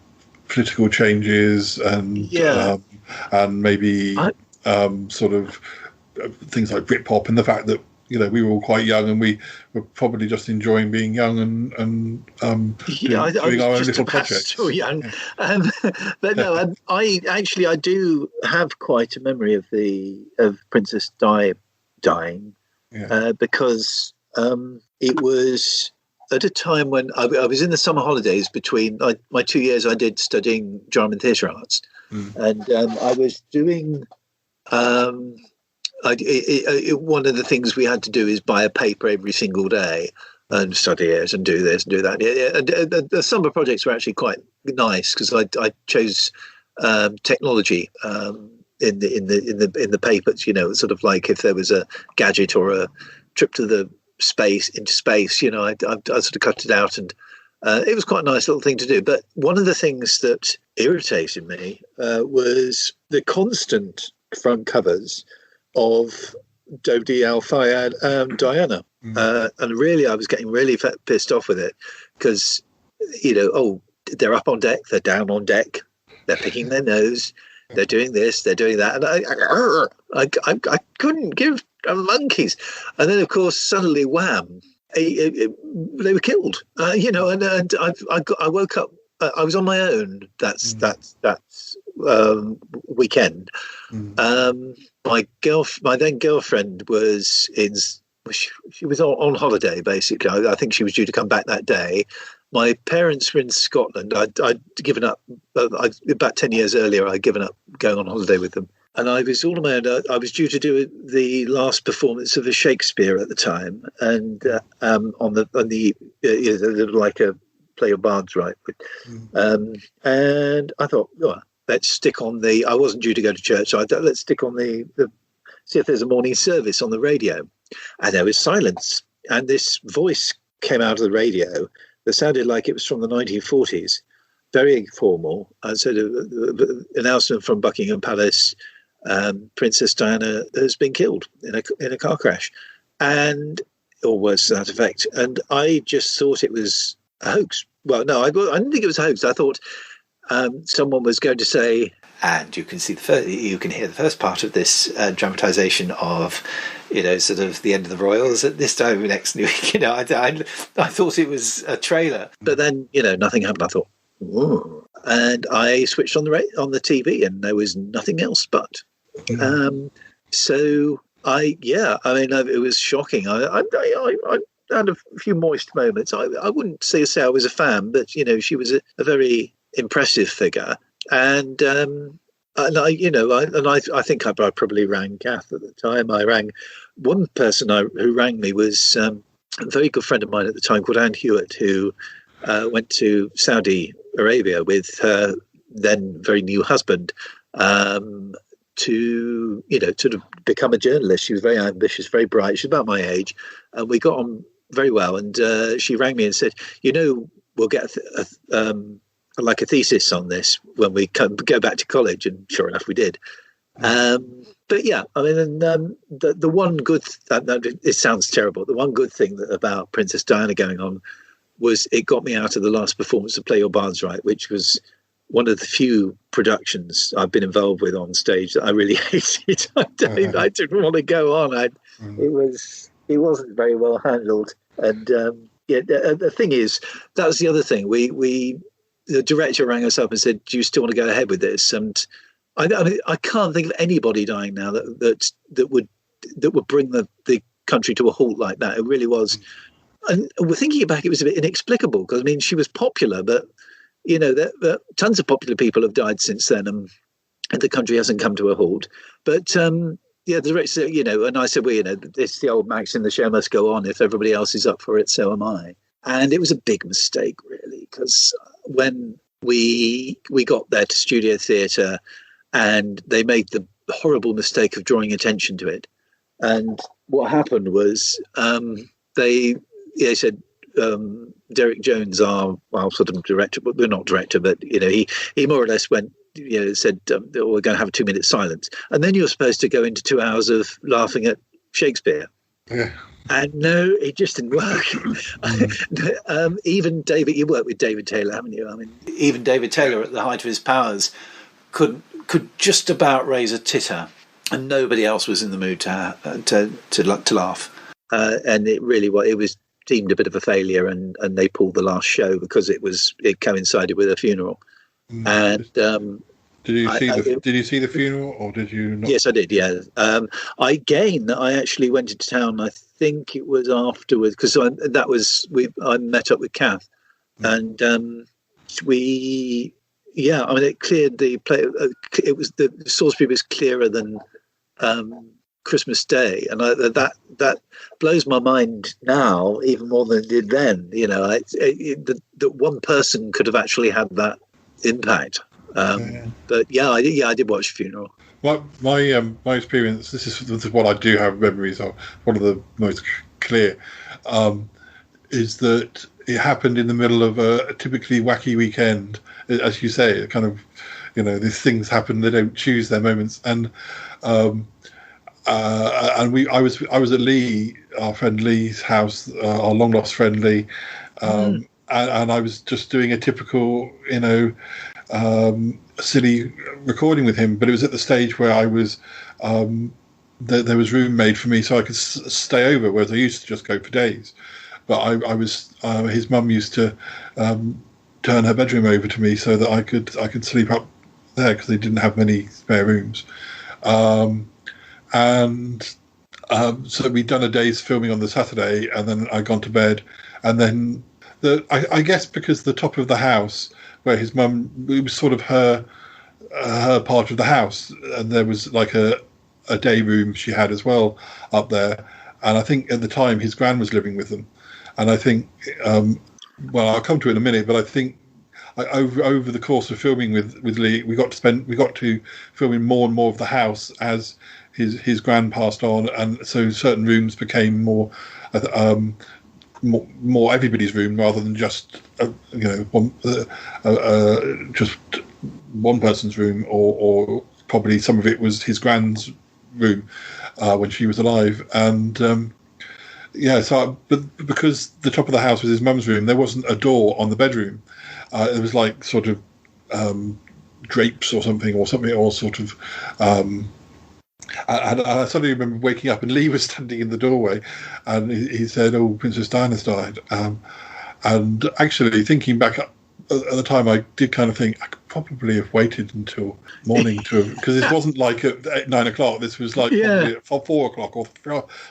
Speaker 8: political changes and maybe sort of things like Britpop and the fact that. We were all quite young, and we were probably just enjoying being young and doing our own little projects.
Speaker 4: So young, but no, I do have quite a memory of Princess Di dying, because it was at a time when I was in the summer holidays between my 2 years I did studying drama and theatre arts, and I was doing. One of the things we had to do is buy a paper every single day and study it and do this and do that. And the summer projects were actually quite nice because I chose technology in the papers. Sort of like if there was a gadget or a trip to into space. I sort of cut it out and It was quite a nice little thing to do. But one of the things that irritated me was the constant front covers of Dodi Al-Fayed and Diana. And really, I was getting really pissed off with it because, they're up on deck, they're down on deck, they're picking their nose, they're doing this, they're doing that. And I couldn't give a monkeys. And then, of course, suddenly, wham, they were killed. And I woke up. I was on my own. That's weekend. My then girlfriend was she was on holiday basically. I think she was due to come back that day. My parents were in Scotland. I'd given up about 10 years earlier. I'd given up going on holiday with them. And I was all on my own. I was due to do the last performance of a Shakespeare at the time, and on the like a play of bards, right? And I thought, let's stick on the. I wasn't due to go to church, so I thought, let's stick on the see if there's a morning service on the radio. And there was silence, and this voice came out of the radio that sounded like it was from the 1940s, very formal. And so the announcement from Buckingham Palace. Princess Diana has been killed in a car crash, or worse to that effect. And I just thought it was a hoax. Well, no, I didn't think it was a hoax. I thought someone was going to say, and you can hear the first part of this dramatisation of, sort of the end of the royals at this time next week. I thought it was a trailer, but then nothing happened. I thought, ooh. And I switched on the TV, and there was nothing else but. So it was shocking. I had a few moist moments. I wouldn't say I was a fan, but she was a very impressive figure. And I think I probably rang Kath at the time. I rang one person who rang me was a very good friend of mine at the time called Anne Hewitt, who went to Saudi Arabia with her then very new husband to become a journalist. She was very ambitious, very bright. She's about my age, and we got on very well. And she rang me and said, we'll get a thesis on this when we go back to college. And sure enough, we did. But yeah, I mean, the one good it sounds terrible. The one good thing about Princess Diana going on was it got me out of the last performance of Play Your Bards Right, which was one of the few productions I've been involved with on stage that I really hated. I didn't want to go on. It wasn't very well handled. And the thing is, that was the other thing. The director rang us up and said, "Do you still want to go ahead with this?" And I can't think of anybody dying now that would bring the country to a halt like that. It really was. And we're thinking back, it was a bit inexplicable because she was popular, but tons of popular people have died since then, and the country hasn't come to a halt. But the director, and I said, it's the old maxim: the show must go on. If everybody else is up for it, so am I. And it was a big mistake, really, because when we got there to Studio Theatre, and they made the horrible mistake of drawing attention to it, and what happened was they said. Derek Jones, our sort of director, but we're not director, but he more or less went, said we're going to have a 2-minute silence, and then you're supposed to go into 2 hours of laughing at Shakespeare. Yeah. And no, it just didn't work. Even David, you worked with David Taylor, haven't you? I mean, even David Taylor, at the height of his powers, could just about raise a titter, and nobody else was in the mood to laugh. And it really was deemed a bit of a failure, and they pulled the last show because it coincided with a funeral. And
Speaker 8: did you see the funeral, or did you not?
Speaker 4: Yes, I did. Yeah, I actually went into town. I think it was afterwards because I met up with Kath, and it cleared the play. It was the Salisbury was clearer than Christmas Day, and that blows my mind now even more than it did then. That one person could have actually had that impact. But I did watch the funeral.
Speaker 8: My experience. This is what I do have memories of. One of the most clear is that it happened in the middle of a typically wacky weekend, as you say. It kind of, these things happen. They don't choose their moments, and I was at Lee, our friend Lee's house, our long lost friend Lee, and I was just doing a typical, silly recording with him. But it was at the stage where I was. There was room made for me so I could stay over, whereas I used to just go for days. But I was his mum used to turn her bedroom over to me so that I could sleep up there because they didn't have many spare rooms. So we'd done a day's filming on the Saturday, and then I'd gone to bed, and then I guess because the top of the house where his mum, it was sort of her part of the house, and there was like a day room she had as well up there, and I think at the time his gran was living with them, and I think I'll come to it in a minute, but I think over the course of filming with Lee, we got to film in more and more of the house as his gran passed on, and so certain rooms became more everybody's room rather than just just one person's room, or probably some of it was his gran's room when she was alive, and but because the top of the house was his mum's room, there wasn't a door on the bedroom. It was like sort of drapes or something, or sort of. And I suddenly remember waking up and Lee was standing in the doorway, and he said, "Oh, Princess Diana's died." And actually, thinking back at the time, I did kind of think I could probably have waited until morning because it wasn't like at 9 o'clock. This was like probably at 4 o'clock or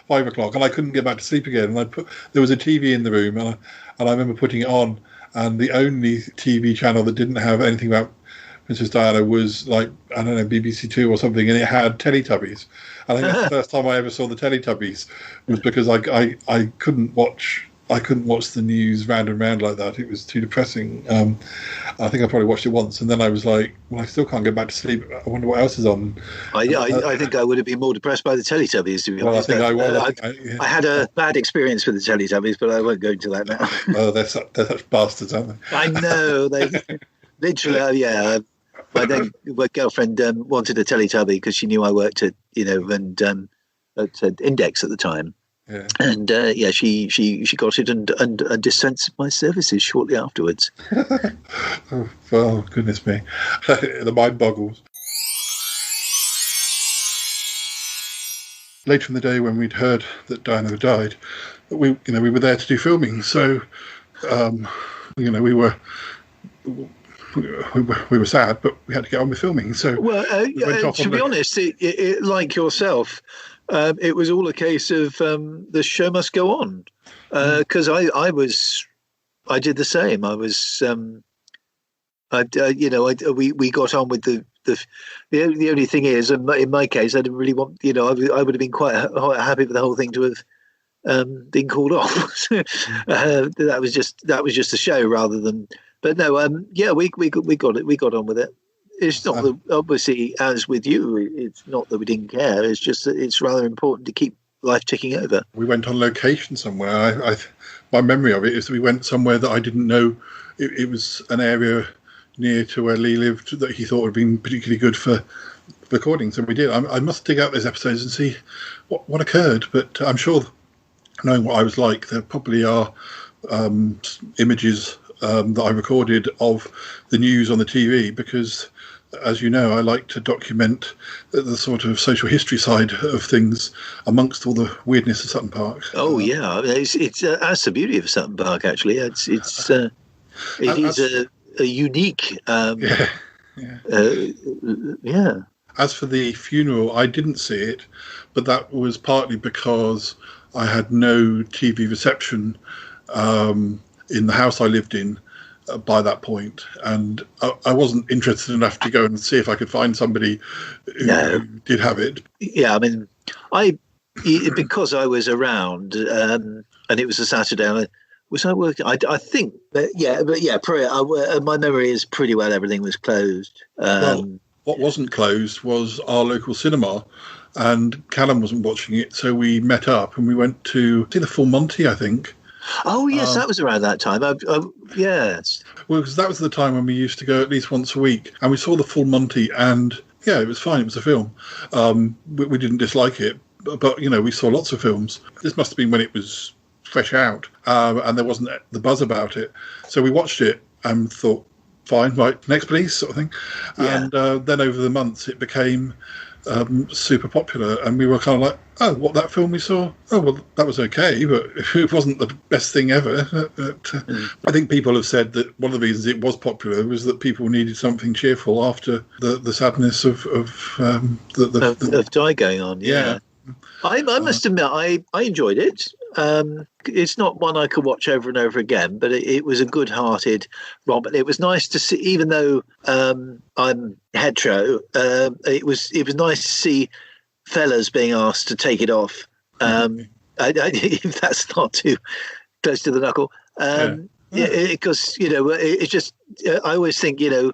Speaker 8: 5 o'clock, and I couldn't get back to sleep again. And there was a TV in the room, and I remember putting it on, and the only TV channel that didn't have anything about Princess Diana was like, I don't know, BBC Two or something, and it had Teletubbies. I think that's the first time I ever saw the Teletubbies was because I couldn't watch the news round and round like that. It was too depressing. I think I probably watched it once, and then I was like, well, I still can't get back to sleep. I wonder what else is on.
Speaker 4: I think I would have been more depressed by the Teletubbies, to be honest. I had a bad experience with the Teletubbies, but I won't go into that now.
Speaker 8: Oh, they're such bastards, aren't they?
Speaker 4: I know. They literally, my girlfriend wanted a Teletubby because she knew I worked at, at Index at the time.
Speaker 8: Yeah.
Speaker 4: And she got it and dispensed my services shortly afterwards.
Speaker 8: Oh, goodness me. The mind boggles. Later in the day, when we'd heard that Diana had died, we were there to do filming. So, we were sad, but we had to get on with filming. So,
Speaker 4: to be honest, it like yourself, it was all a case of the show must go on, because I did the same. I was, we got on with the only thing is, in my case, I didn't really want, I would have been quite happy for the whole thing to have been called off. That was just a show rather than. But no, we got it. We got on with it. It's not obviously, as with you, it's not that we didn't care. It's just that it's rather important to keep life ticking over.
Speaker 8: We went on location somewhere. My memory of it is that we went somewhere that I didn't know. It was an area near to where Lee lived that he thought would have been particularly good for recording. So we did. I must dig out those episodes and see what occurred. But I'm sure, knowing what I was like, there probably are images that I recorded of the news on the TV because, as you know, I like to document the sort of social history side of things amongst all the weirdness of Sutton Park.
Speaker 4: Oh yeah, it's that's the beauty of Sutton Park. Actually, it is a unique. Yeah.
Speaker 8: As for the funeral, I didn't see it, but that was partly because I had no TV reception in the house I lived in by that point, and I wasn't interested enough to go and see if I could find somebody who did have it.
Speaker 4: Yeah, I mean, because I was around, and it was a Saturday. Was I working? I think, my memory is pretty well everything was closed.
Speaker 8: Well, what wasn't closed was our local cinema, and Callum wasn't watching it, so we met up and we went to see the Full Monty, I think.
Speaker 4: Oh yes, that was around that time. Yes.
Speaker 8: Well, because that was the time when we used to go at least once a week, and we saw the full Monty, and yeah, it was fine. It was a film. We didn't dislike it, but we saw lots of films. This must have been when it was fresh out, and there wasn't the buzz about it. So we watched it and thought, fine, right, next please, sort of thing. Yeah. And then over the months, it became super popular, and we were kind of like, oh, what, that film we saw? Oh, well, that was okay, but it wasn't the best thing ever. I think people have said that one of the reasons it was popular was that people needed something cheerful after the sadness of
Speaker 4: Di going on. Yeah. I must admit, I enjoyed it. It's not one I could watch over and over again, but it was a good-hearted romp. It was nice to see, even though I'm hetero. It was nice to see fellas being asked to take it off. If that's not too close to the knuckle, because it's just. I always think it's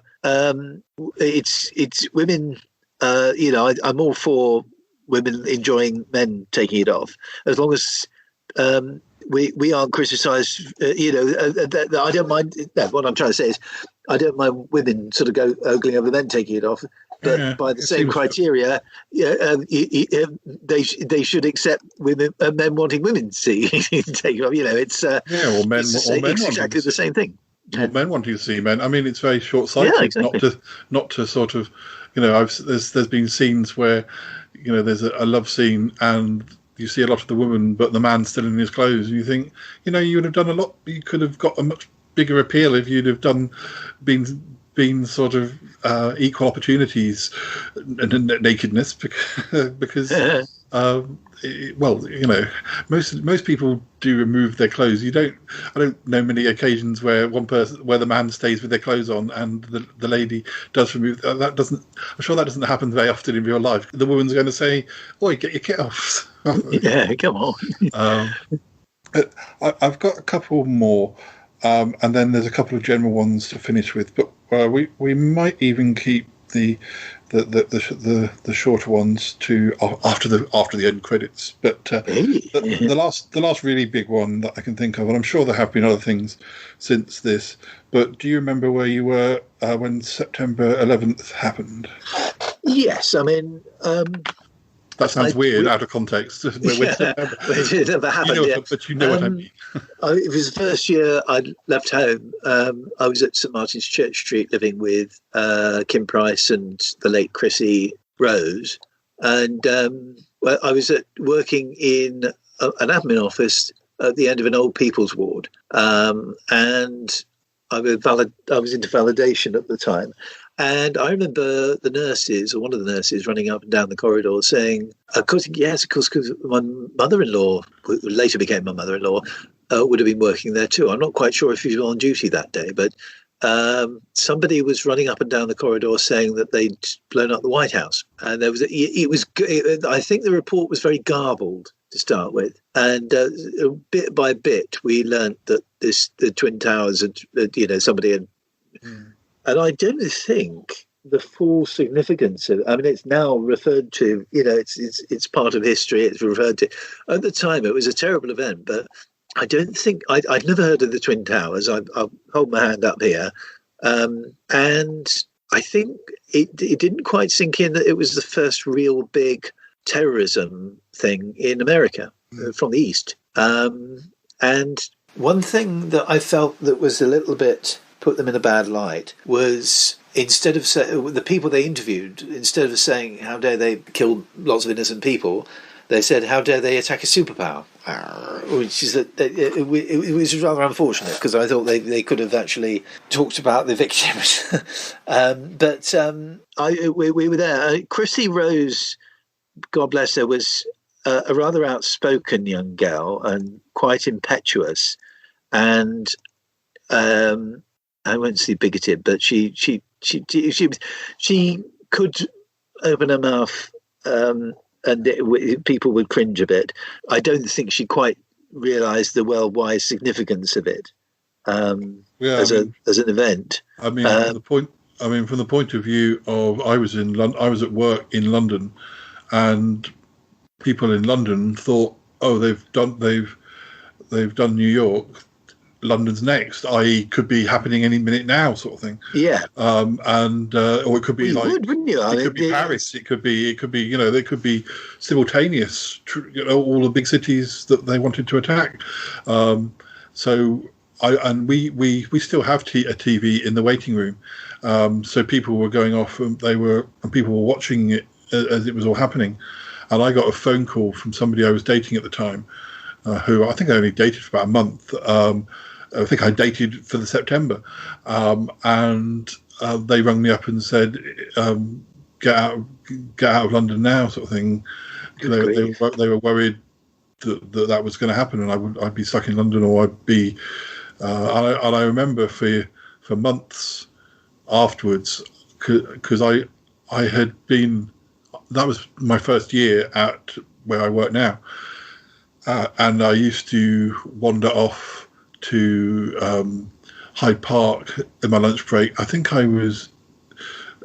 Speaker 4: women. I'm all for women enjoying men taking it off, as long as we aren't criticised. I don't mind. No, what I'm trying to say is, I don't mind women sort of ogling over men taking it off, but by the same criteria, they should accept women, men wanting women to see take it off. It's
Speaker 8: or men,
Speaker 4: it's exactly the same thing.
Speaker 8: Or men wanting to see men. I mean, it's very short-sighted. Yeah, exactly. Not to sort of, there's been scenes where, there's a love scene and you see a lot of the woman, but the man's still in his clothes. And you think, you would have done a lot. You could have got a much bigger appeal if you'd have been sort of equal opportunities and nakedness, because most people do remove their clothes. I don't know many occasions where the man stays with their clothes on and the lady does remove that. I'm sure that doesn't happen very often in real life. The woman's going to say, "Oi, get your kit off."
Speaker 4: Yeah, come on.
Speaker 8: I've got a couple more. And then there's a couple of general ones to finish with, but we might even keep the shorter ones to after the end credits. But the last really big one that I can think of, and I'm sure there have been other things since this. But do you remember where you were when September 11th happened?
Speaker 4: Yes, I mean.
Speaker 8: That sounds weird out of context.
Speaker 4: It never happened.
Speaker 8: But you know what I mean.
Speaker 4: It was the first year I left home. I was at St Martin's Church Street living with Kim Price and the late Chrissy Rose. And I was working in an admin office at the end of an old people's ward. And I was into validation at the time. And I remember the nurses, or one of the nurses, running up and down the corridor saying, of course, because my mother-in-law, who later became my mother-in-law, would have been working there too. I'm not quite sure if she was on duty that day, but somebody was running up and down the corridor saying that they'd blown up the White House. And I think the report was very garbled to start with. And bit by bit, we learnt that the Twin Towers had, somebody had... And I don't think the full significance of it. I mean, it's now referred to, it's part of history. It's referred to. At the time, it was a terrible event, but I don't think I'd never heard of the Twin Towers. I'll hold my hand up here, and I think it didn't quite sink in that it was the first real big terrorism thing in America from the East. And one thing that I felt that was a little bit put them in a bad light was, instead of the people they interviewed, instead of saying how dare they kill lots of innocent people, they said how dare they attack a superpower, which is it was rather unfortunate, because I thought they could have actually talked about the victims. We were there. Chrissy Rose, God bless her, was a rather outspoken young girl and quite impetuous, and I won't say bigoted, but she could open her mouth, and people would cringe a bit. I don't think she quite realised the worldwide significance of it as an event.
Speaker 8: I mean, from the point of view of I was at work in London, and people in London thought, oh, they've done New York, London's next, i.e., could be happening any minute now, sort of thing.
Speaker 4: Yeah.
Speaker 8: Or it could be
Speaker 4: wouldn't you?
Speaker 8: It could be Paris. It could be. There could be simultaneous. All the big cities that they wanted to attack. We still have a TV in the waiting room. So people were going off, and people were watching it as it was all happening. And I got a phone call from somebody I was dating at the time, who I think I only dated for about a month. I think I dated for the September, and they rang me up and said, "Get out of London now," sort of thing. They were worried that was going to happen, and I'd be stuck in London, or I'd be. And I remember for months afterwards, because I had been. That was my first year at where I work now, and I used to wander off to Hyde Park in my lunch break. I think I was.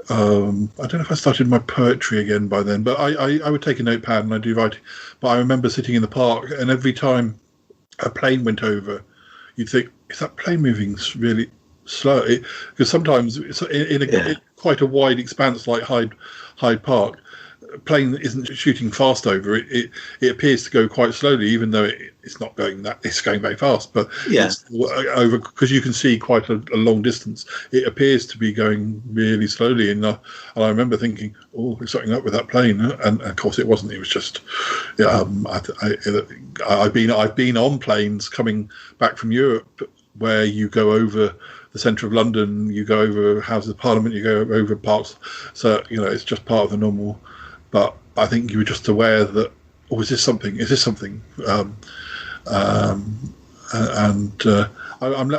Speaker 8: I don't know if I started my poetry again by then, but I would take a notepad and I'd do writing. But I remember sitting in the park, and every time a plane went over, you'd think, is that plane moving really slow? Because sometimes it's in quite a wide expanse like Hyde Park, a plane isn't shooting fast over it. It appears to go quite slowly, even though it's not going it's going very fast. But it's over, because you can see quite a long distance. It appears to be going really slowly, and I remember thinking, "Oh, there's something up with that plane." And of course, it wasn't. It was just. I've been on planes coming back from Europe where you go over the centre of London, you go over Houses of Parliament, you go over parks. So it's just part of the normal. But I think you were just aware that, is this something? I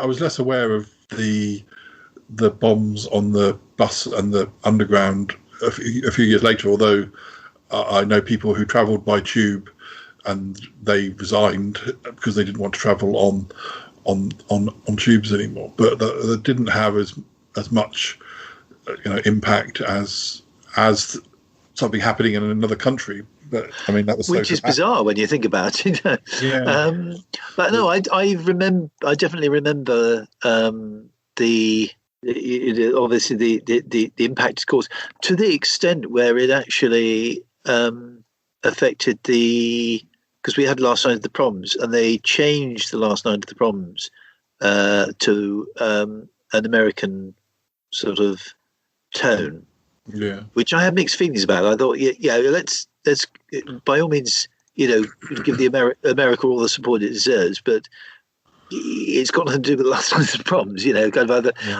Speaker 8: was less aware of the bombs on the bus and the underground a few years later. Although I know people who travelled by tube and they resigned because they didn't want to travel on tubes anymore. But that didn't have as much impact as something happening in another country. But I mean, that was
Speaker 4: which is bizarre when you think about it.
Speaker 8: Yeah.
Speaker 4: But no, I definitely remember obviously the impact it caused, to the extent where it actually affected because we had Last Night of the Proms, and they changed the Last Night of the Proms to an American sort of tone.
Speaker 8: Yeah,
Speaker 4: which I had mixed feelings about. I thought, let's by all means, give the America all the support it deserves, but it's got nothing to do with the Last Night of the Proms.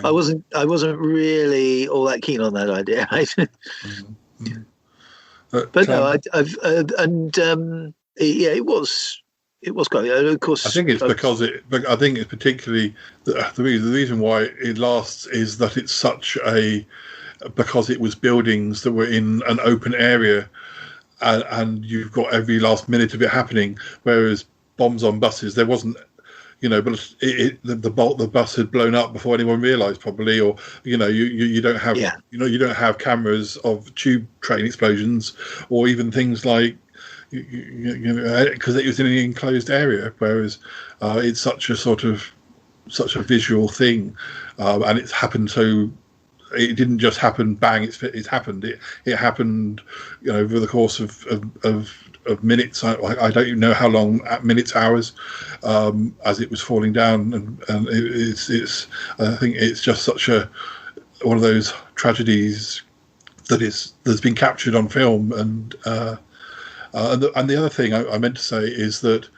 Speaker 4: I wasn't really all that keen on that idea.
Speaker 8: Mm-hmm.
Speaker 4: But no, it was quite. Of course,
Speaker 8: I think it's because I think it's particularly the reason why it lasts is that it's such because it was buildings that were in an open area, and you've got every last minute of it happening. Whereas bombs on buses, there wasn't, but the bus had blown up before anyone realised, probably, or you don't have you don't have cameras of tube train explosions, or even things like because it was in an enclosed area. Whereas it's such a visual thing, and it's happened so. It didn't just happen, bang, it's happened. It happened, over the course of minutes. I don't even know how long, minutes, hours, as it was falling down. And it's I think it's just such one of those tragedies that's been captured on film. And the other thing I meant to say is that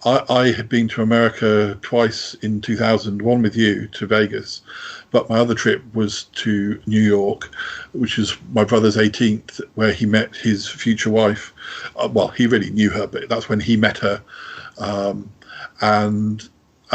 Speaker 8: I had been to America twice in 2000, one with you to Vegas, but my other trip was to New York, which is my brother's 18th, where he met his future wife. Well, he really knew her, but that's when he met her. And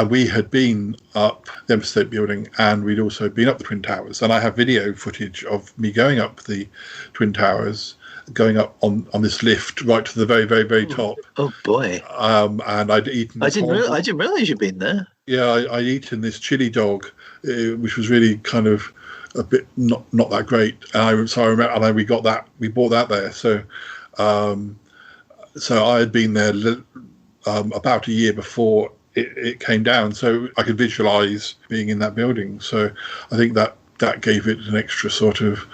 Speaker 8: we had been up the Empire State Building, and we'd also been up the Twin Towers. And I have video footage of me going up the Twin Towers, going up on this lift right to the very, very, very top.
Speaker 4: Oh boy!
Speaker 8: And I'd eaten.
Speaker 4: I didn't realize you'd been there.
Speaker 8: Yeah, I'd eaten this chili dog, which was really kind of a bit not that great. And I remember, and we bought that there. So I had been there about a year before it came down. So I could visualize being in that building. So I think that gave it an extra sort of,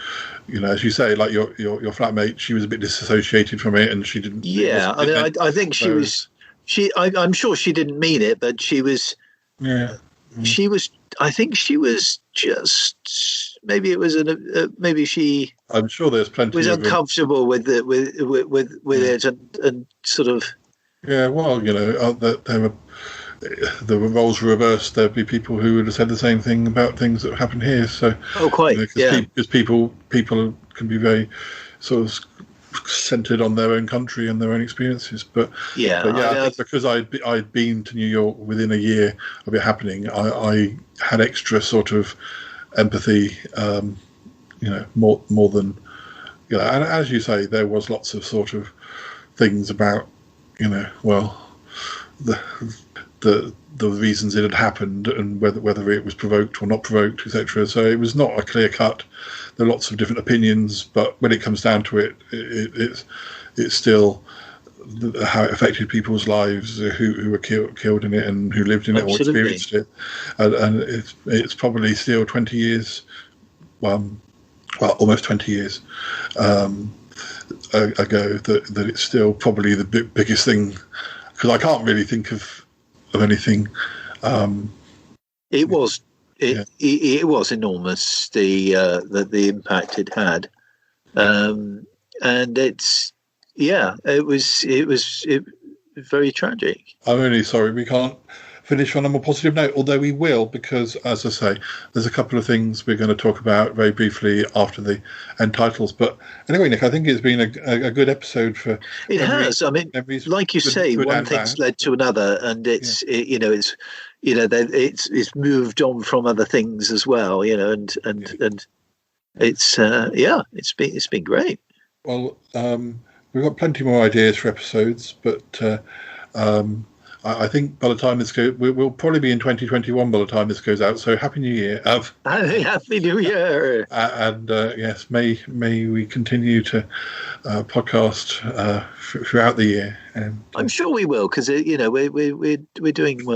Speaker 8: as you say, like your flatmate, she was a bit disassociated from it, and she didn't.
Speaker 4: Yeah, I mean, I think she was. I'm sure she didn't mean it, but she was.
Speaker 8: Yeah.
Speaker 4: She was. I think she was just. Maybe it was maybe she.
Speaker 8: I'm sure there's plenty.
Speaker 4: Was uncomfortable with it, with it, and sort of.
Speaker 8: Yeah, well, the roles were reversed. There'd be people who would have said the same thing about things that happened here. So,
Speaker 4: quite,
Speaker 8: because people can be very sort of centered on their own country and their own experiences. But I think because I'd been to New York within a year of it happening, I had extra sort of empathy, more than, and as you say, there was lots of sort of things about, the reasons it had happened and whether it was provoked or not provoked, etc. So it was not a clear cut. There are lots of different opinions, but when it comes down to it, it's still how it affected people's lives who were killed in it and who lived in it or experienced it, and it's probably still 20 years, almost 20 years ago that it's still probably the biggest thing, because I can't really think of anything.
Speaker 4: It was enormous, the impact it had, and it was very tragic.
Speaker 8: I'm only sorry we can't finish on a more positive note, although we will, because, as I say, there's a couple of things we're going to talk about very briefly after the end titles. But anyway, Nick, I think it's been a good episode for.
Speaker 4: It has. I mean, like you say, one thing's led to another, and it's it's moved on from other things as well, and it's it's been great.
Speaker 8: Well, we've got plenty more ideas for episodes, but. I think by the time this goes, we'll probably be in 2021 by the time this goes out. So Happy New Year!
Speaker 4: Happy New Year!
Speaker 8: And yes, may we continue to podcast throughout the year. And
Speaker 4: I'm sure we will, because we're doing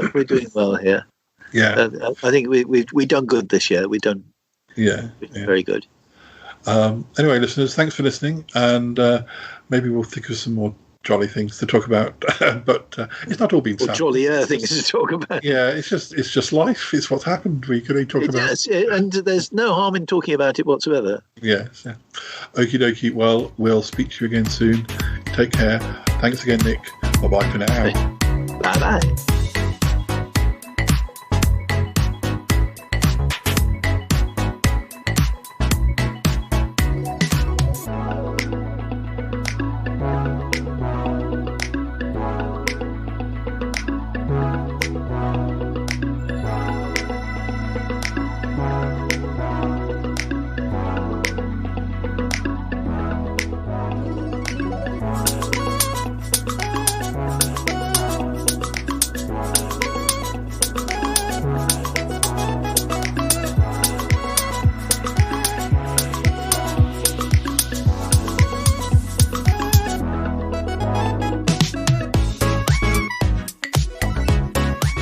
Speaker 4: well here.
Speaker 8: Yeah,
Speaker 4: I think we done good this year. We done very good.
Speaker 8: Anyway, listeners, thanks for listening, and maybe we'll think of some more jolly things to talk about, but it's not all been sad.
Speaker 4: Jollier things to talk about.
Speaker 8: Yeah, it's just life. It's what's happened. We can only talk about.
Speaker 4: Yes, and there's no harm in talking about it whatsoever.
Speaker 8: Yes. Yeah. Okie dokie. Well, we'll speak to you again soon. Take care. Thanks again, Nick. Bye bye for now.
Speaker 4: Bye bye.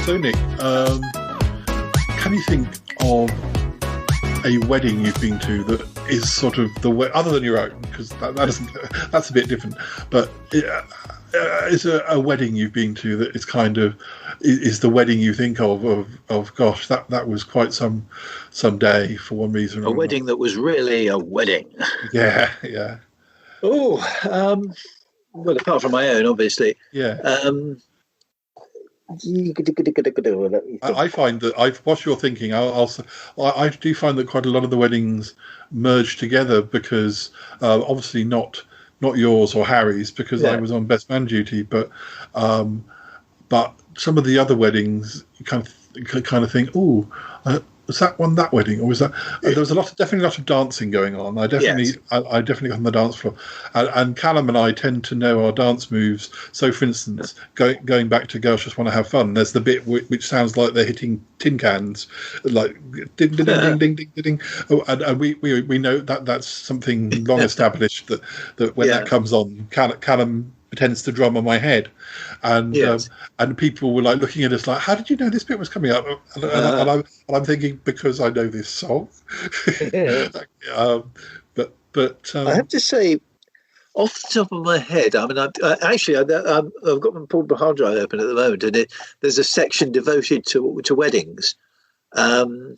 Speaker 8: So, Nick, can you think of a wedding you've been to that is sort of other than your own, because that's a bit different, but is a wedding you've been to that is kind of is the wedding you think of gosh, that was quite some day for one reason or another.
Speaker 4: Wedding that was really a wedding.
Speaker 8: Yeah.
Speaker 4: Well, apart from my own, obviously.
Speaker 8: Yeah. I find that whilst you're thinking, I do find that quite a lot of the weddings merge together, because obviously not yours or Harry's, because I was on best man duty, but some of the other weddings you kind of think, was that one that wedding, or was that? There was definitely a lot of dancing going on. I definitely got on the dance floor, and Callum and I tend to know our dance moves. So, for instance, going back to Girls Just Want to Have Fun, there's the bit which sounds like they're hitting tin cans, like ding ding ding ding ding ding ding. And we know that's something long established that when that comes on, Callum pretends to drum on my head, and
Speaker 4: Yes.
Speaker 8: and people were like looking at us like, how did you know this bit was coming up? And I'm thinking, because I know this song. But
Speaker 4: I have to say, off the top of my head, I mean, I've got my portable hard drive open at the moment, and there's a section devoted to weddings. I'm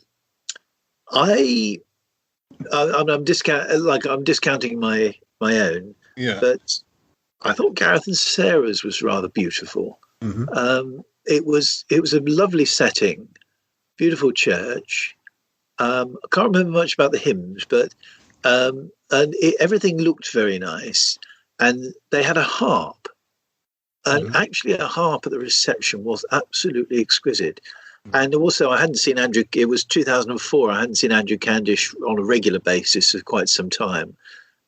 Speaker 4: discounting my own, but I thought Gareth and Sarah's was rather beautiful.
Speaker 8: Mm-hmm.
Speaker 4: It was a lovely setting, beautiful church. I can't remember much about the hymns, but everything looked very nice. And they had a harp, and actually a harp at the reception was absolutely exquisite. And also, I hadn't seen Andrew. It was 2004. I hadn't seen Andrew Candish on a regular basis for quite some time,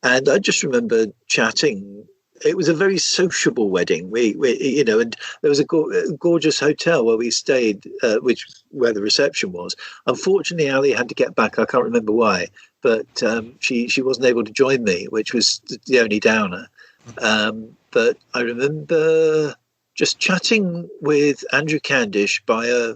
Speaker 4: and I just remember chatting. It was a very sociable wedding. We and there was a gorgeous hotel where we stayed, where the reception was. Unfortunately, Ali had to get back. I can't remember why, but she wasn't able to join me, which was the only downer. But I remember just chatting with Andrew Candish by a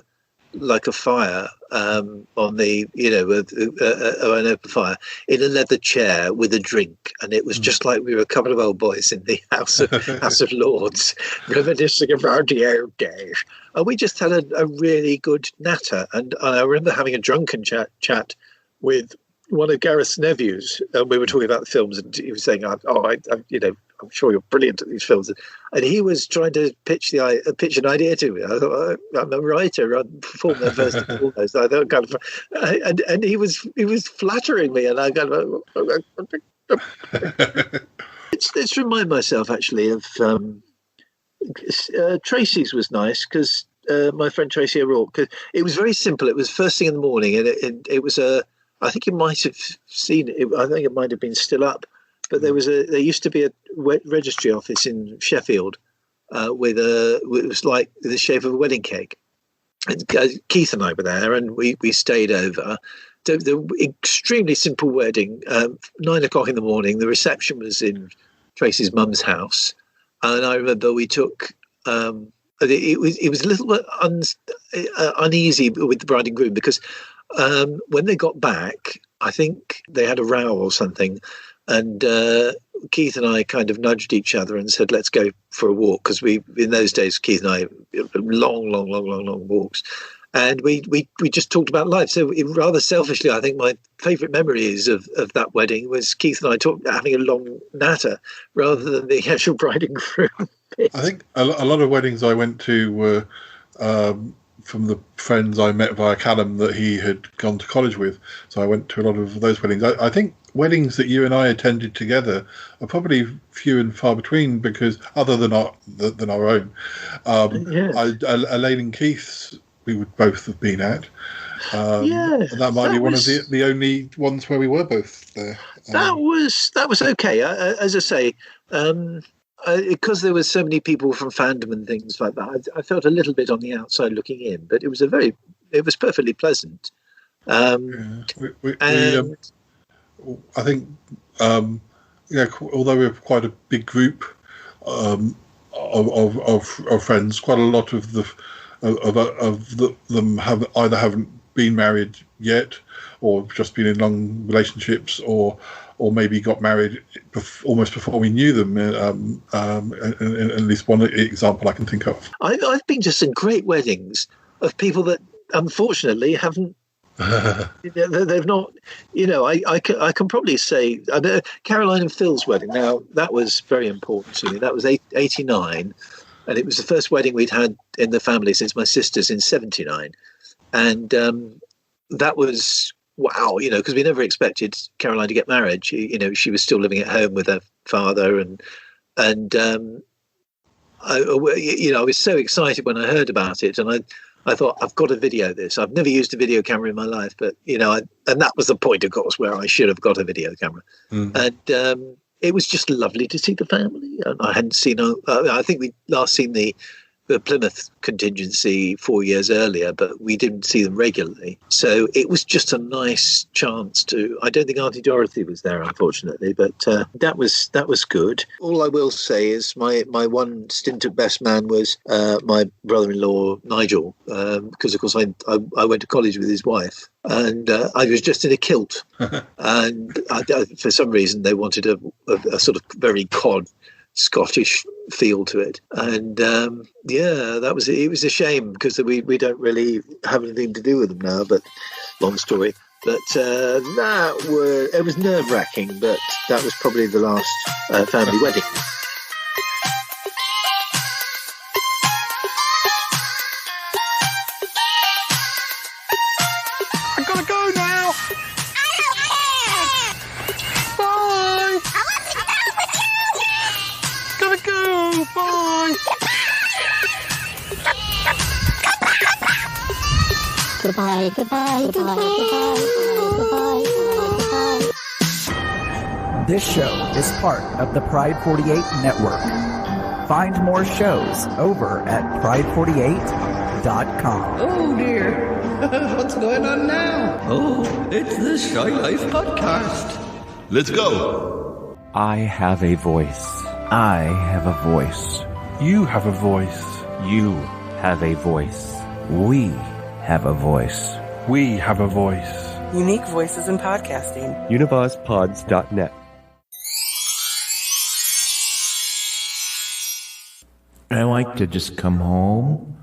Speaker 4: fire on the an open fire in a leather chair with a drink, and it was just like we were a couple of old boys in the House of Lords reminiscing about the old days, and we just had a really good natter. And I remember having a drunken chat with one of Gareth's nephews, and we were talking about the films, and he was saying, I'm sure you're brilliant at these films. And he was trying to pitch an idea to me. I thought, I'm a writer. I'm performing first and foremost. I thought, kind of, and he was flattering me, and I kind of. Let's remind myself actually of Tracy's was nice, because my friend Tracy O'Rourke. Cause it was very simple. It was first thing in the morning, and it was I think you might have seen it. I think it might have been still up. But there used to be a registry office in Sheffield it was like the shape of a wedding cake. And Keith and I were there, and we stayed over. The extremely simple wedding, 9 o'clock in the morning. The reception was in Tracy's mum's house, and I remember we took. It was a little bit uneasy with the bride and groom, because when they got back, I think they had a row or something. And Keith and I kind of nudged each other and said, let's go for a walk. Because in those days, Keith and I, long walks. And we just talked about life. So rather selfishly, I think my favourite memories of that wedding was Keith and I having a long natter rather than the actual bride and groom bit.
Speaker 8: I think a lot of weddings I went to were from the friends I met via Callum that he had gone to college with. So I went to a lot of those weddings. I think weddings that you and I attended together are probably few and far between, because other than our own, Elaine and Keith's we would both have been at. And that might be one of the only ones where we were both there.
Speaker 4: That was okay. As I say, because there were so many people from fandom and things like that, I felt a little bit on the outside looking in, but it was perfectly pleasant.
Speaker 8: I think, although we're quite a big group of friends, quite a lot of them haven't been married yet, or just been in long relationships, or maybe got married almost before we knew them. At least one example I can think of.
Speaker 4: I've been to some great weddings of people that unfortunately haven't. They've not, I can probably say Caroline and Phil's wedding. Now that was very important to me. That was 89, and it was the first wedding we'd had in the family since my sister's in 79, and that was wow. Because we never expected Caroline to get married. She was still living at home with her father, and I was so excited when I heard about it, and I thought, I've got to video this. I've never used a video camera in my life, but, and that was the point, of course, where I should have got a video camera. And it was just lovely to see the family. And I hadn't seen, I think we'd last seen the the Plymouth contingency 4 years earlier, but we didn't see them regularly. So it was just a nice chance to. I don't think Auntie Dorothy was there, unfortunately, but that was good. All I will say is my one stint at Best Man was my brother-in-law Nigel, because of course I went to college with his wife. And I was just in a kilt, and for some reason they wanted a sort of very cod Scottish feel to it, and it was a shame because we don't really have anything to do with them now. But long story. But it was nerve-wracking, but that was probably the last family wedding.
Speaker 1: Goodbye, goodbye, goodbye, goodbye, goodbye, goodbye.
Speaker 10: This show is part of the Pride 48 network. Find more shows over at pride48.com.
Speaker 11: Oh dear, what's going on now? Oh, it's the Shy Life podcast.
Speaker 12: Let's go.
Speaker 5: I have a voice. I have a voice.
Speaker 8: You have a voice.
Speaker 5: You have a voice. We have a voice.
Speaker 8: We have a voice.
Speaker 13: Unique voices in podcasting.
Speaker 14: UnivazPods.net.
Speaker 5: I like to just come home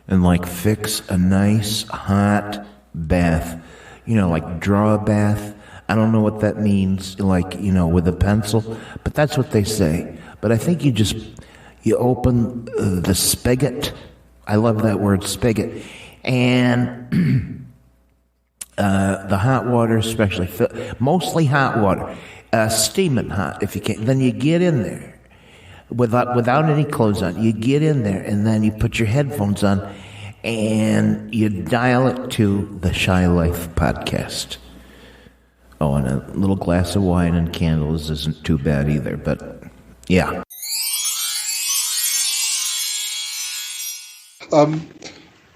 Speaker 5: and fix a nice hot bath. Draw a bath. I don't know what that means, with a pencil, but that's what they say. But I think you open the spigot. I love that word, spigot. And the hot water, especially, mostly hot water, steaming hot if you can. Then you get in there without any clothes on. You get in there, and then you put your headphones on, and you dial it to the Shy Life podcast. Oh, and a little glass of wine and candles isn't too bad either, but yeah.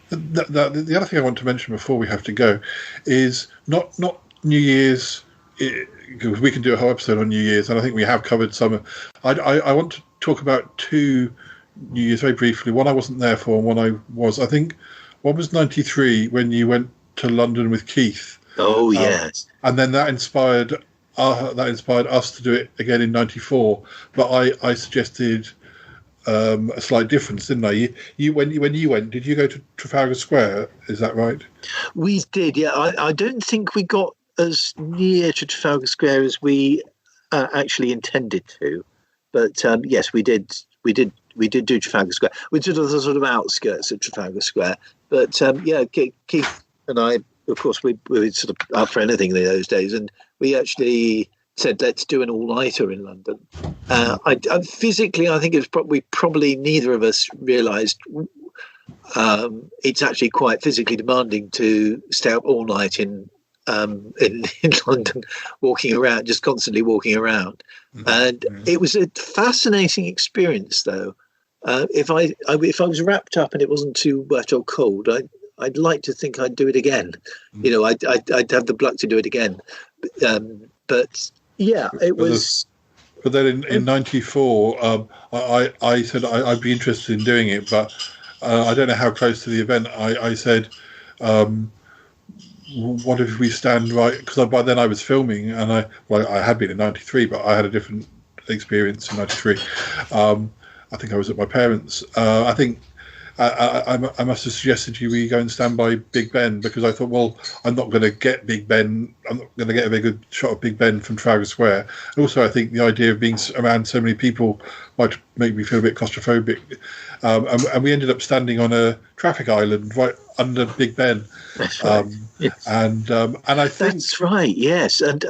Speaker 8: The other thing I want to mention before we have to go is not New Year's, because we can do a whole episode on New Year's, and I think we have covered some. I want to talk about two New Year's very briefly. One I wasn't there for, and one I was. I think one was 93 when you went to London with Keith.
Speaker 4: Oh yes,
Speaker 8: and then that inspired us to do it again in 94. But I suggested a slight difference, didn't I? When you went, did you go to Trafalgar Square? Is that right?
Speaker 4: We did, yeah. I don't think we got as near to Trafalgar Square as we actually intended to, but yes, we did. We did do Trafalgar Square. We did the sort of outskirts of Trafalgar Square, but yeah, Keith and I, of course, we were sort of up for anything in those days, and we actually said, let's do an all-nighter in London. I physically, I think it was probably neither of us realised it's actually quite physically demanding to stay up all night in London, walking around, just constantly walking around. Mm-hmm. And it was a fascinating experience, though. If I was wrapped up and it wasn't too wet or cold, I'd like to think I'd do it again. Mm-hmm. I'd have the pluck to do it again. But yeah, it was.
Speaker 8: But then in 94, I said I'd be interested in doing it, but I don't know how close to the event. I said, what if we stand right? Because by then I was filming, and I had been in 93, but I had a different experience in 93. I think I was at my parents'. I think I must have suggested to you we go and stand by Big Ben, because I thought, well, I'm not going to get Big Ben. I'm not going to get a very good shot of Big Ben from Trafalgar Square. Also, I think the idea of being around so many people might make me feel a bit claustrophobic. And we ended up standing on a traffic island right under Big Ben.
Speaker 4: That's right. Yes.
Speaker 8: And I think
Speaker 4: that's right. Yes, and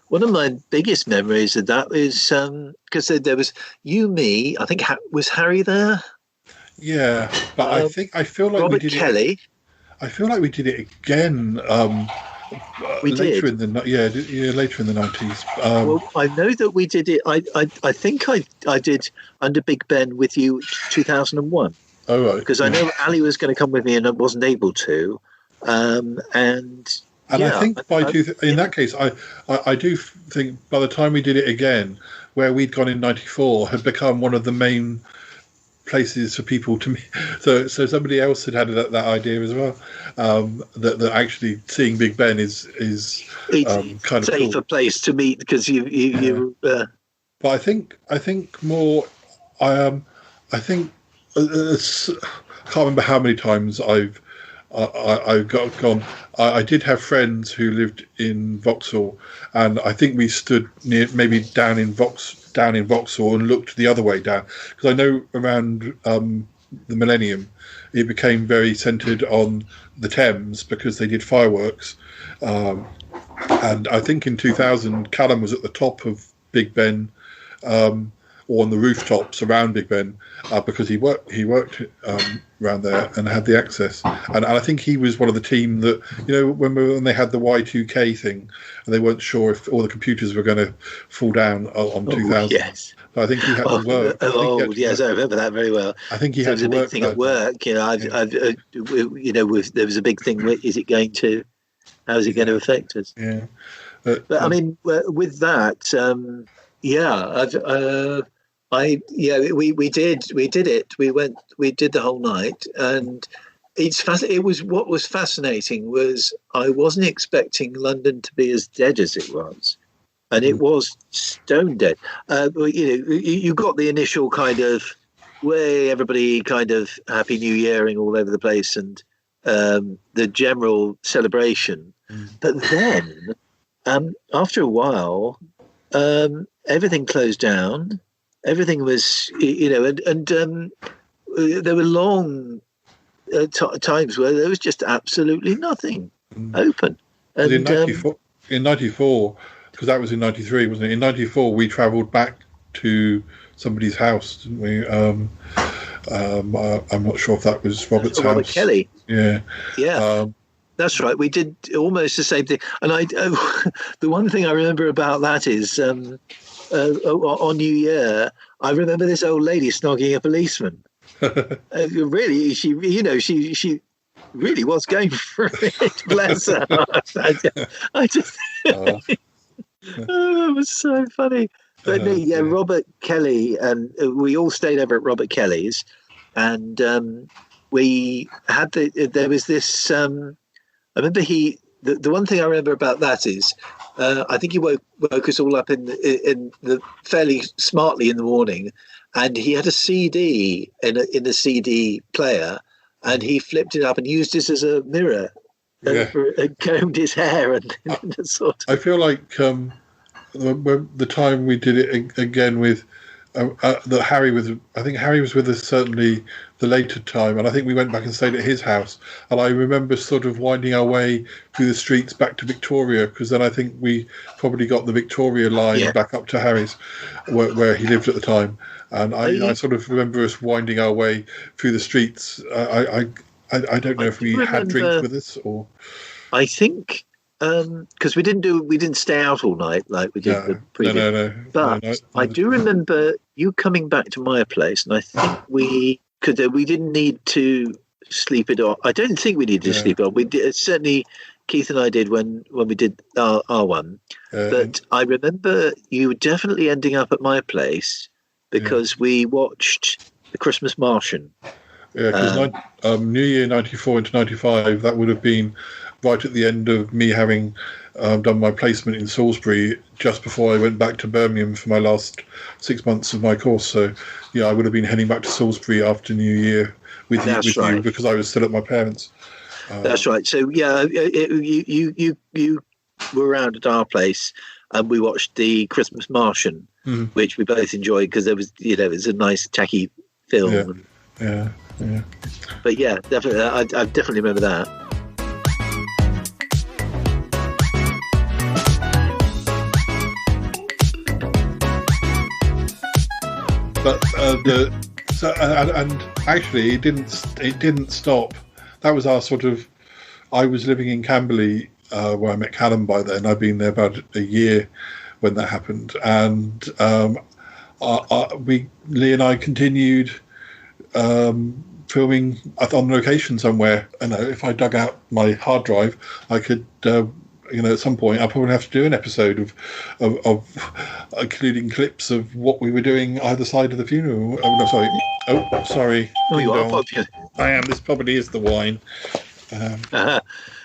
Speaker 4: one of my biggest memories of that is because there was you, me. I think was Harry there.
Speaker 8: Yeah, but I feel like
Speaker 4: Robert
Speaker 8: we did
Speaker 4: Kelly.
Speaker 8: I feel like we did it again
Speaker 4: We
Speaker 8: later
Speaker 4: did.
Speaker 8: in the later in the 90s.
Speaker 4: Well, I know that we did it. I think I did under Big Ben with you 2001.
Speaker 8: Oh, right.
Speaker 4: Because I know Ali was going to come with me and I wasn't able to. And
Speaker 8: I think in that case, I do think by the time we did it again, where we'd gone in '94, had become one of the main places for people to meet. So somebody else had that idea as well. That actually seeing Big Ben is kind of
Speaker 4: safer
Speaker 8: cool.
Speaker 4: place to meet because you.
Speaker 8: But I think more. I think I can't remember how many times I've gone. I did have friends who lived in Vauxhall, and I think we stood maybe down in Vauxhall and looked the other way down, because I know around the Millennium it became very centred on the Thames because they did fireworks, and I think in 2000 Callum was at the top of Big Ben. Or on the rooftops around Big Ben, because he worked around there and had the access. And I think he was one of the team that, when they had the Y2K thing, and they weren't sure if all the computers were going to fall down on 2000.
Speaker 4: Yes.
Speaker 8: So I think he had to work.
Speaker 4: Yes, I remember that very well.
Speaker 8: I think he had to work.
Speaker 4: There was a big thing at work. There was a big thing. How is it going to affect us?
Speaker 8: Yeah.
Speaker 4: But I mean, with that, we did it. We did the whole night, and what was fascinating was I wasn't expecting London to be as dead as it was, and it was stone dead. You got the initial kind of way, everybody kind of Happy New Yearing all over the place, and the general celebration. But then, after a while, everything closed down. Everything was, and there were long times where there was just absolutely nothing open. And
Speaker 8: in '94, because that was in '93, wasn't it? In '94, we travelled back to somebody's house, didn't we? I'm not sure if that was Robert's house.
Speaker 4: Robert Kelly.
Speaker 8: Yeah.
Speaker 4: Yeah. That's right. We did almost the same thing. And the one thing I remember about that is on New Year, I remember this old lady snogging a policeman. Really, she really was going for it. Bless her. I just, it was so funny. But Robert Kelly, and we all stayed over at Robert Kelly's, and we had there was this. I remember the one thing I remember about that is I think he woke us all up in the fairly smartly in the morning, and he had a CD in a CD player, and he flipped it up and used it as a mirror and combed his hair and sort of.
Speaker 8: I feel like the time we did it again with that Harry was. I think Harry was with us certainly the later time, and I think we went back and stayed at his house. And I remember sort of winding our way through the streets back to Victoria, because then I think we probably got the Victoria line back up to Harry's, where he lived at the time. And I sort of remember us winding our way through the streets. I don't know if we had drinks with us or.
Speaker 4: I think. Because we didn't stay out all night like we did the previous.
Speaker 8: No.
Speaker 4: But I do remember you coming back to my place, and I think we didn't need to sleep it off. I don't think we needed to sleep it off. We did, certainly Keith and I did when we did our one. But I remember you definitely ending up at my place because we watched The Christmas Martian.
Speaker 8: Yeah, because New Year '94 into '95, that would have been right at the end of me having done my placement in Salisbury just before I went back to Birmingham for my last 6 months of my course. So, I would have been heading back to Salisbury after New Year with you because I was still at my parents'.
Speaker 4: That's right. So, you were around at our place and we watched The Christmas Martian, which we both enjoyed because there was, it was a nice tacky film.
Speaker 8: Yeah.
Speaker 4: But definitely, I definitely remember that.
Speaker 8: But and actually, it didn't stop. That was our sort of. I was living in Camberley where I met Callum by then. I'd been there about a year when that happened, and Lee and I continued filming on location somewhere. And if I dug out my hard drive, I could, at some point, I'll probably have to do an episode of including clips of what we were doing either side of the funeral. Oh, no, sorry. Oh, sorry.
Speaker 4: Oh, you are popular.
Speaker 8: I am. This probably is the wine.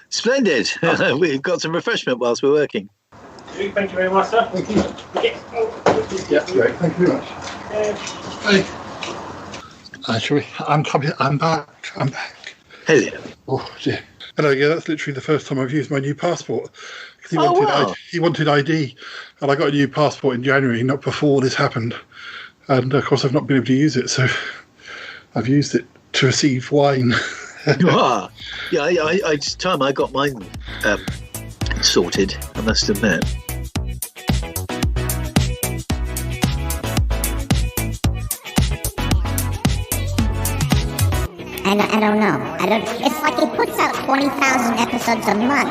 Speaker 4: Splendid. We've got some refreshment whilst we're working.
Speaker 9: Thank you very much, sir. Thank you.
Speaker 8: Yeah, great. Thank you very much. Hey. Actually, I'm coming. I'm back.
Speaker 4: Hello.
Speaker 8: Oh dear. Hello. Yeah, that's literally the first time I've used my new passport. He wanted ID, and I got a new passport in January, not before this happened. And of course, I've not been able to use it, so I've used it to receive wine.
Speaker 4: Yeah, it's time I got mine sorted, I must admit.
Speaker 1: I don't know. It's like he puts out 20,000 episodes a month.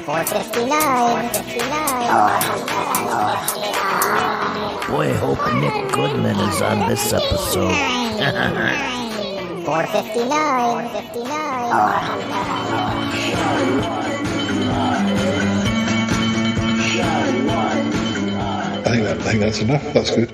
Speaker 1: 459.
Speaker 2: Boy, I hope Nick Goodman is on this episode.
Speaker 1: 459.
Speaker 8: I think that's enough. That's good.